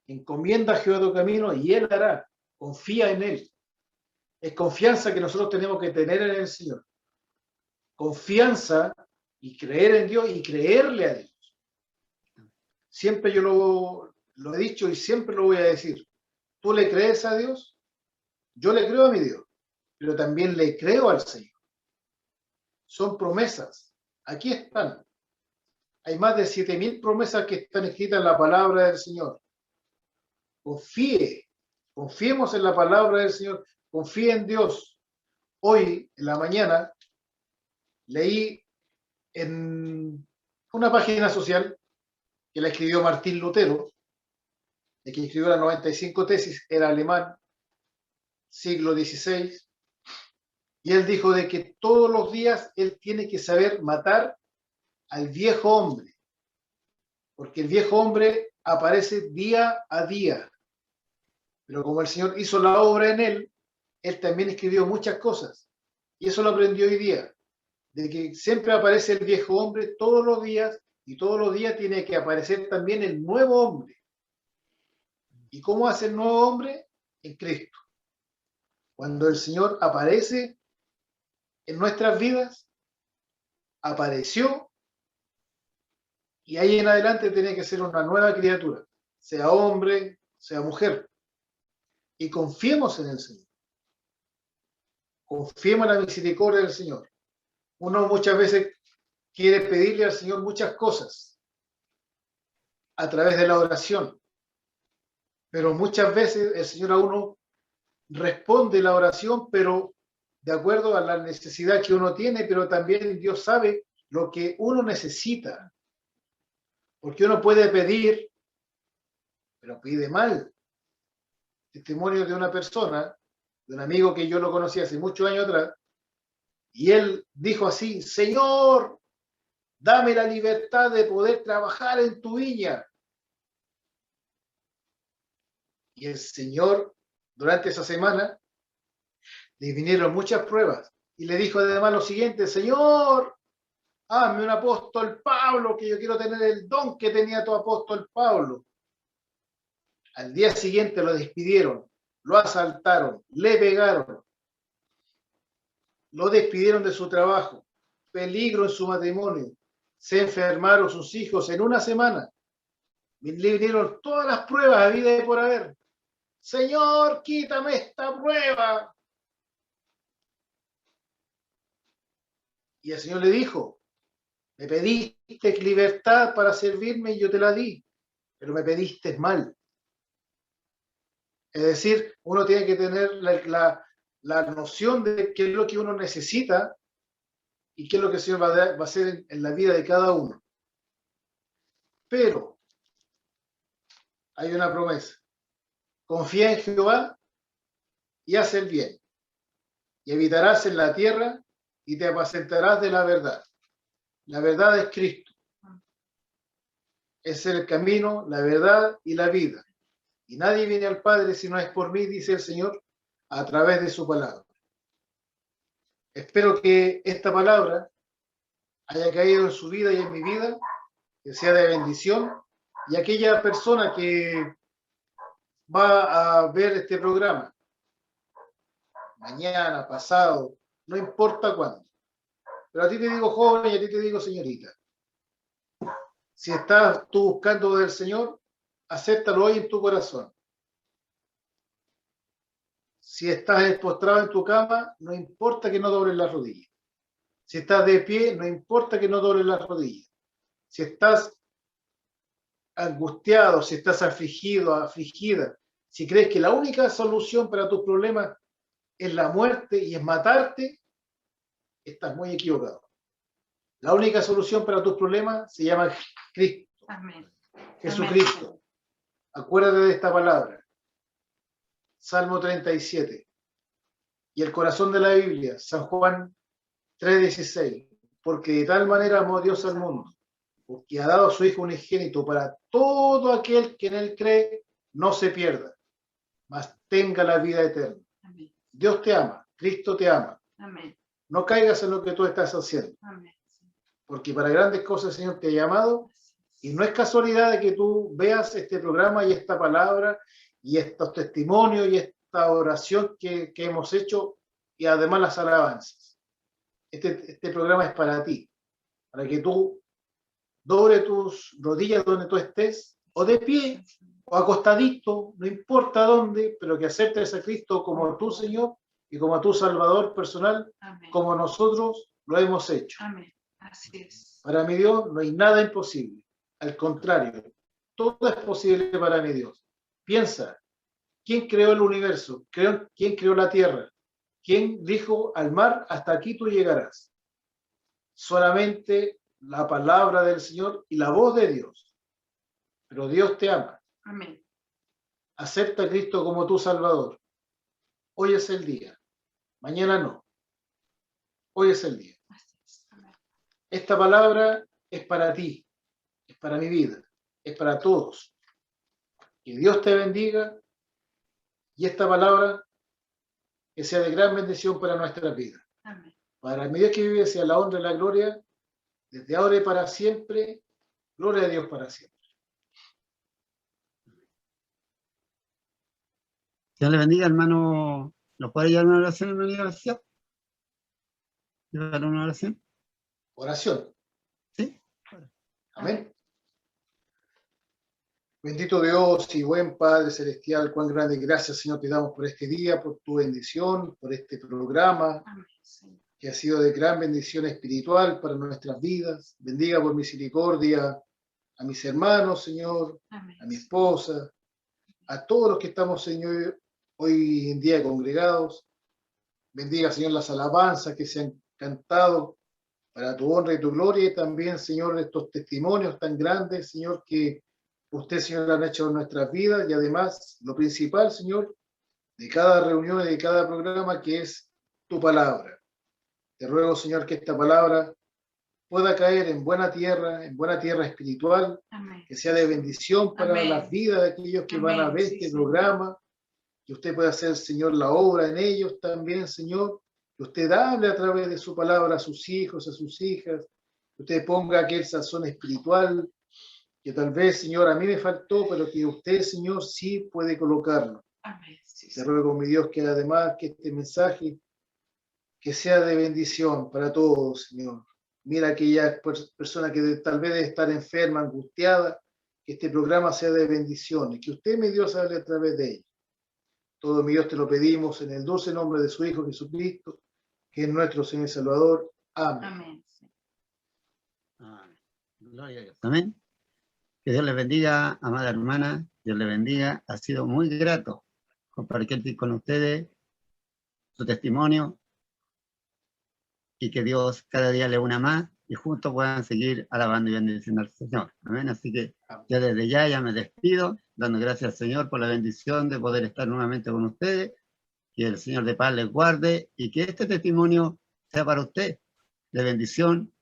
Encomienda a Jehová tu camino y Él hará. Confía en Él. Es confianza que nosotros tenemos que tener en el Señor. Confianza y creer en Dios y creerle a Dios. Siempre yo lo he dicho y siempre lo voy a decir. ¿Tú le crees a Dios? Yo le creo a mi Dios, pero también le creo al Señor. Son promesas. Aquí están. Hay más de 7,000 promesas que están escritas en la palabra del Señor. Confiemos en la palabra del Señor. Confíe en Dios. Hoy, en la mañana, leí en una página social que la escribió Martín Lutero, el que escribió las 95 tesis, era alemán, siglo XVI, y él dijo de que todos los días él tiene que saber matar al viejo hombre, porque el viejo hombre aparece día a día, pero como el Señor hizo la obra en él, él también escribió muchas cosas, y eso lo aprendió hoy día, de que siempre aparece el viejo hombre todos los días, y todos los días tiene que aparecer también el nuevo hombre. ¿Y cómo hace el nuevo hombre? En Cristo. Cuando el Señor aparece en nuestras vidas, apareció, y ahí en adelante tiene que ser una nueva criatura, sea hombre, sea mujer. Y confiemos en el Señor. Confiemos en la misericordia del Señor. Uno muchas veces quiere pedirle al Señor muchas cosas a través de la oración, pero muchas veces el Señor a uno responde la oración, pero de acuerdo a la necesidad que uno tiene, pero también Dios sabe lo que uno necesita, porque uno puede pedir, pero pide mal. Testimonio de una persona, de un amigo que yo lo conocí hace muchos años atrás, y él dijo así: Señor, dame la libertad de poder trabajar en tu viña. Y el Señor, durante esa semana, le vinieron muchas pruebas, y le dijo además lo siguiente: Señor, hazme un apóstol Pablo, que yo quiero tener el don que tenía tu apóstol Pablo. Al día siguiente lo despidieron, lo asaltaron, le pegaron, lo despidieron de su trabajo, peligro en su matrimonio, se enfermaron sus hijos en una semana. Le vinieron todas las pruebas a vida y por haber. Señor, quítame esta prueba. Y el Señor le dijo: me pediste libertad para servirme y yo te la di, pero me pediste mal. Es decir, uno tiene que tener la noción de qué es lo que uno necesita y qué es lo que el Señor va a hacer en la vida de cada uno. Pero hay una promesa. Confía en Jehová y haz el bien. Y habitarás en la tierra y te apacentarás de la verdad. La verdad es Cristo. Es el camino, la verdad y la vida. Y nadie viene al Padre si no es por mí, dice el Señor, a través de su palabra. Espero que esta palabra haya caído en su vida y en mi vida, que sea de bendición, y aquella persona que va a ver este programa, mañana, pasado, no importa cuándo. Pero a ti te digo joven y a ti te digo señorita. Si estás tú buscando del Señor, acéptalo hoy en tu corazón. Si estás postrado en tu cama, no importa que no dobles las rodillas. Si estás de pie, no importa que no dobles las rodillas. Si estás angustiado, si estás afligido, afligida, si crees que la única solución para tus problemas es la muerte y es matarte, estás muy equivocado. La única solución para tus problemas se llama Cristo. Amén. Jesucristo. Amén. Acuérdate de esta palabra. Salmo 37. Y el corazón de la Biblia, San Juan 3:16. Porque de tal manera amó Dios al mundo, porque ha dado a su Hijo unigénito para todo aquel que en él cree no se pierda, mas tenga la vida eterna. Amén. Dios te ama, Cristo te ama. Amén. No caigas en lo que tú estás haciendo, Amén. porque para grandes cosas el Señor te ha llamado. Y no es casualidad de que tú veas este programa y esta palabra y estos testimonios y esta oración que hemos hecho y además las alabanzas. Este programa es para ti, para que tú doble tus rodillas donde tú estés, o de pie, o acostadito, no importa dónde, pero que aceptes a Cristo como tu Señor y como tu Salvador personal, Amén. como nosotros lo hemos hecho. Amén. Así es. Para mi Dios no hay nada imposible. Al contrario, todo es posible para mi Dios. Piensa, ¿quién creó el universo? ¿Quién creó la tierra? ¿Quién dijo al mar, hasta aquí tú llegarás? Solamente la palabra del Señor y la voz de Dios. Pero Dios te ama. Amén. Acepta a Cristo como tu Salvador. Hoy es el día. Mañana no. Hoy es el día. Así es. Amén. Esta palabra es para ti. Es para mi vida, es para todos. Que Dios te bendiga y esta palabra que sea de gran bendición para nuestra vida. Amén. Para mi Dios que vive sea la honra y la gloria, desde ahora y para siempre. Gloria a Dios para siempre. Dios le bendiga, hermano. ¿Lo puede llevar una oración, hermano García? ¿Llevar una oración? Oración. Sí. Amén. Bendito Dios y buen Padre Celestial, cuán grande gracias, Señor, te damos por este día, por tu bendición, por este programa, Amén. Señor. que ha sido de gran bendición espiritual para nuestras vidas. Bendiga por misericordia a mis hermanos, Señor, Amén. a mi esposa, a todos los que estamos, Señor, hoy en día congregados. Bendiga, Señor, las alabanzas que se han cantado para tu honra y tu gloria, y también, Señor, estos testimonios tan grandes, Señor, que usted, Señor, han hecho en nuestras vidas, y además, lo principal, Señor, de cada reunión y de cada programa, que es tu palabra. Te ruego, Señor, que esta palabra pueda caer en buena tierra espiritual, Amén. que sea de bendición para Amén. las vidas de aquellos que van a Amén. ver Sí, este Señor. programa, que usted pueda hacer, Señor, la obra en ellos también, Señor, que usted hable a través de su palabra a sus hijos, a sus hijas, que usted ponga aquel sazón espiritual que tal vez, Señor, a mí me faltó, pero que usted, Señor, sí puede colocarlo. Amén. Sí, Te Señor. ruego, mi Dios, que además que este mensaje que sea de bendición para todos, Señor. Mira aquella persona que tal vez debe estar enferma, angustiada, que este programa sea de bendición y que usted, mi Dios, hable a través de ella. Todo, mi Dios, te lo pedimos en el dulce nombre de su Hijo Jesucristo, que es nuestro Señor y Salvador. Amén. Amén. Sí. Amén. Gloria a Dios. Amén. Que Dios les bendiga, amada hermana. Dios les bendiga. Ha sido muy grato compartir con ustedes su testimonio y que Dios cada día le una más y juntos puedan seguir alabando y bendiciendo al Señor. Amén. Así que yo desde ya me despido, dando gracias al Señor por la bendición de poder estar nuevamente con ustedes. Que el Señor de paz les guarde y que este testimonio sea para usted de bendición,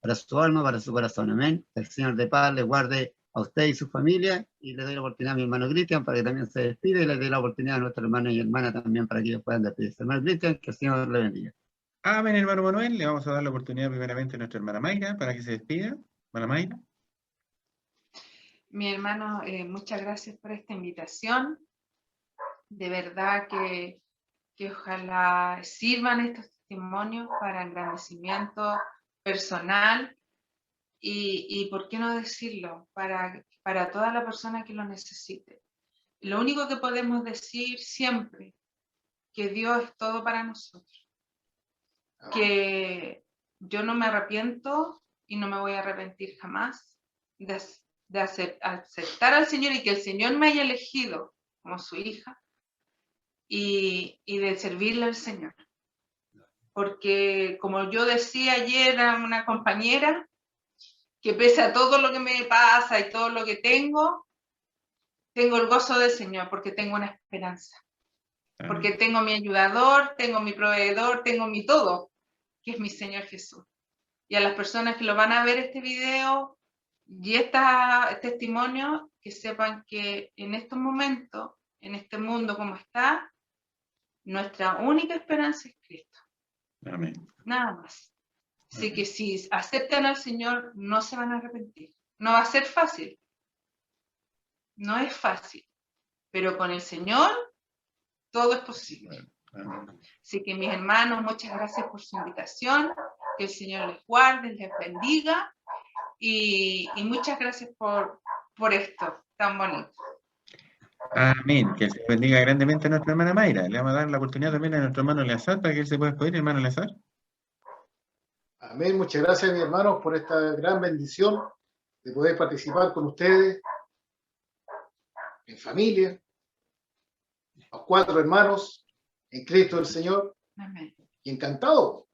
para su alma, para su corazón. Amén. El Señor de paz les guarde a usted y su familia, y le doy la oportunidad a mi hermano Cristian para que también se despide, y le doy la oportunidad a nuestros hermanos y hermanas también para que ellos puedan despedirse. Hermano Cristian, que el Señor le bendiga. Amén, hermano Manuel. Le vamos a dar la oportunidad primeramente a nuestra hermana Mayra para que se despida. Hermana Mayra. Mi hermano, muchas gracias por esta invitación. De verdad que ojalá sirvan estos testimonios para engrandecimiento personal y ¿por qué no decirlo? Para toda la persona que lo necesite. Lo único que podemos decir siempre, que Dios es todo para nosotros. Que yo no me arrepiento y no me voy a arrepentir jamás de aceptar al Señor y que el Señor me haya elegido como su hija y de servirle al Señor. Porque como yo decía ayer a una compañera, que pese a todo lo que me pasa y todo lo que tengo el gozo del Señor, porque tengo una esperanza. Porque tengo mi ayudador, tengo mi proveedor, tengo mi todo, que es mi Señor Jesús. Y a las personas que lo van a ver este video y este testimonio, que sepan que en estos momentos, en este mundo como está, nuestra única esperanza es Cristo. Amén. Nada más. Así que si aceptan al Señor, no se van a arrepentir. No va a ser fácil. No es fácil. Pero con el Señor, todo es posible. Amén. Así que mis hermanos, muchas gracias por su invitación. Que el Señor les guarde, les bendiga. Y muchas gracias por esto tan bonito. Amén. Que se bendiga grandemente a nuestra hermana Mayra. Le vamos a dar la oportunidad también a nuestro hermano Eleazar para que él se pueda despedir, hermano Eleazar. Amén. Muchas gracias, mis hermanos, por esta gran bendición de poder participar con ustedes en familia, los 4 hermanos en Cristo el Señor. Amén. Y encantado,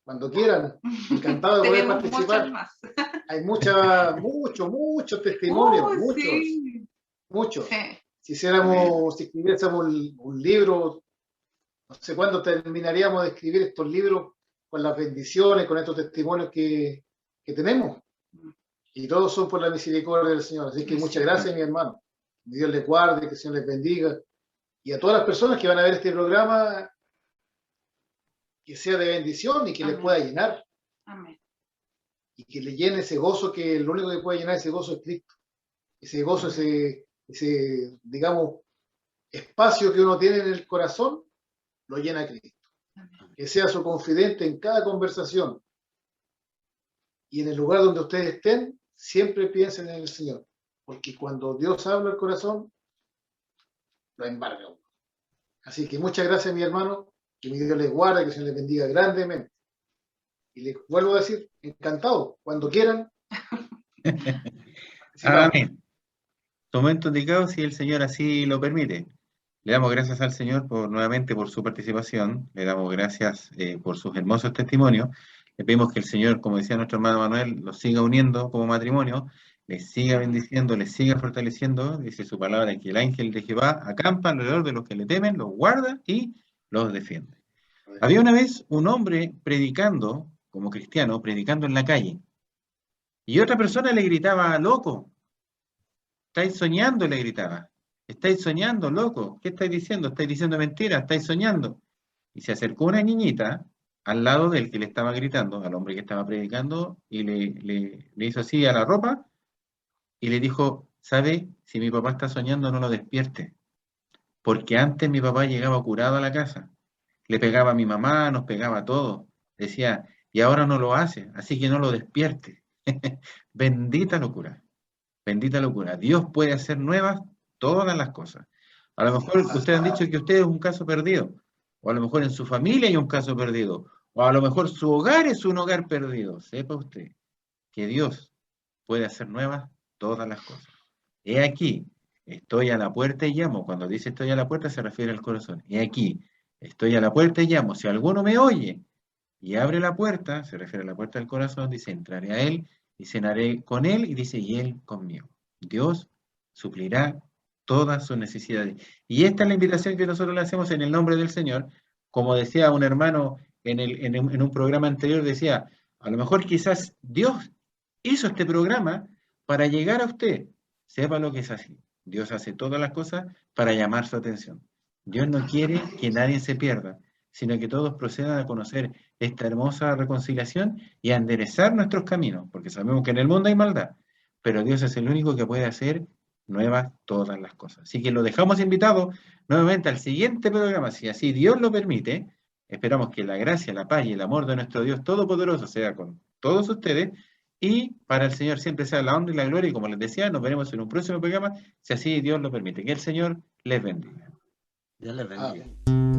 cuando quieran, encantado de poder Tenemos participar. muchos más. Hay muchos testimonios, muchos. Sí. Si escribiésemos un libro, no sé cuándo terminaríamos de escribir estos libros con las bendiciones, con estos testimonios que tenemos. Y todos son por la misericordia del Señor. Así que muchas gracias, mi hermano. Que Dios les guarde, que el Señor les bendiga. Y a todas las personas que van a ver este programa, que sea de bendición y que les pueda llenar. Amén. Y que le llene ese gozo, que lo único que puede llenar ese gozo es Cristo. Ese gozo, ese, digamos, espacio que uno tiene en el corazón, lo llena Cristo. Amén. Que sea su confidente en cada conversación. Y en el lugar donde ustedes estén, siempre piensen en el Señor. Porque cuando Dios habla al corazón, lo embarga uno. Así que muchas gracias, mi hermano. Que mi Dios les guarde, que el Señor les bendiga grandemente. Y les vuelvo a decir, encantado, cuando quieran. Amén. Momento indicado, si el Señor así lo permite. Le damos gracias al Señor nuevamente por su participación. Le damos gracias por sus hermosos testimonios. Le pedimos que el Señor, como decía nuestro hermano Manuel, los siga uniendo como matrimonio, les siga bendiciendo, les siga fortaleciendo. Dice su palabra que el ángel de Jehová acampa alrededor de los que le temen, los guarda y los defiende. Había una vez un hombre predicando, como cristiano, predicando en la calle. Y otra persona le gritaba, loco, estáis soñando, le gritaba. Estáis soñando, loco. ¿Qué estáis diciendo? Estáis diciendo mentiras, estáis soñando. Y se acercó una niñita al lado del que le estaba gritando, al hombre que estaba predicando, y le hizo así a la ropa, y le dijo, ¿sabe? Si mi papá está soñando, no lo despierte. Porque antes mi papá llegaba curado a la casa. Le pegaba a mi mamá, nos pegaba a todos. Decía, y ahora no lo hace, así que no lo despierte. Bendita locura. Bendita locura. Dios puede hacer nuevas todas las cosas. A lo mejor ustedes han dicho que usted es un caso perdido, o a lo mejor en su familia hay un caso perdido, o a lo mejor su hogar es un hogar perdido. Sepa usted que Dios puede hacer nuevas todas las cosas. He aquí, estoy a la puerta y llamo. Cuando dice estoy a la puerta se refiere al corazón. Y aquí, estoy a la puerta y llamo. Si alguno me oye y abre la puerta, se refiere a la puerta del corazón, dice entraré a él y cenaré con él, y dice y él conmigo. Dios suplirá todas sus necesidades. Y esta es la invitación que nosotros le hacemos en el nombre del Señor. Como decía un hermano en un programa anterior, decía, a lo mejor quizás Dios hizo este programa para llegar a usted. Sepa lo que es así. Dios hace todas las cosas para llamar su atención. Dios no quiere que nadie se pierda, sino que todos procedan a conocer esta hermosa reconciliación y a enderezar nuestros caminos, porque sabemos que en el mundo hay maldad, pero Dios es el único que puede hacer nuevas todas las cosas. Así que lo dejamos invitado nuevamente al siguiente programa, si así Dios lo permite. Esperamos que la gracia, la paz y el amor de nuestro Dios Todopoderoso sea con todos ustedes, y para el Señor siempre sea la honra y la gloria, y como les decía, nos veremos en un próximo programa, si así Dios lo permite. Que el Señor les bendiga. Dios les bendiga. Amén.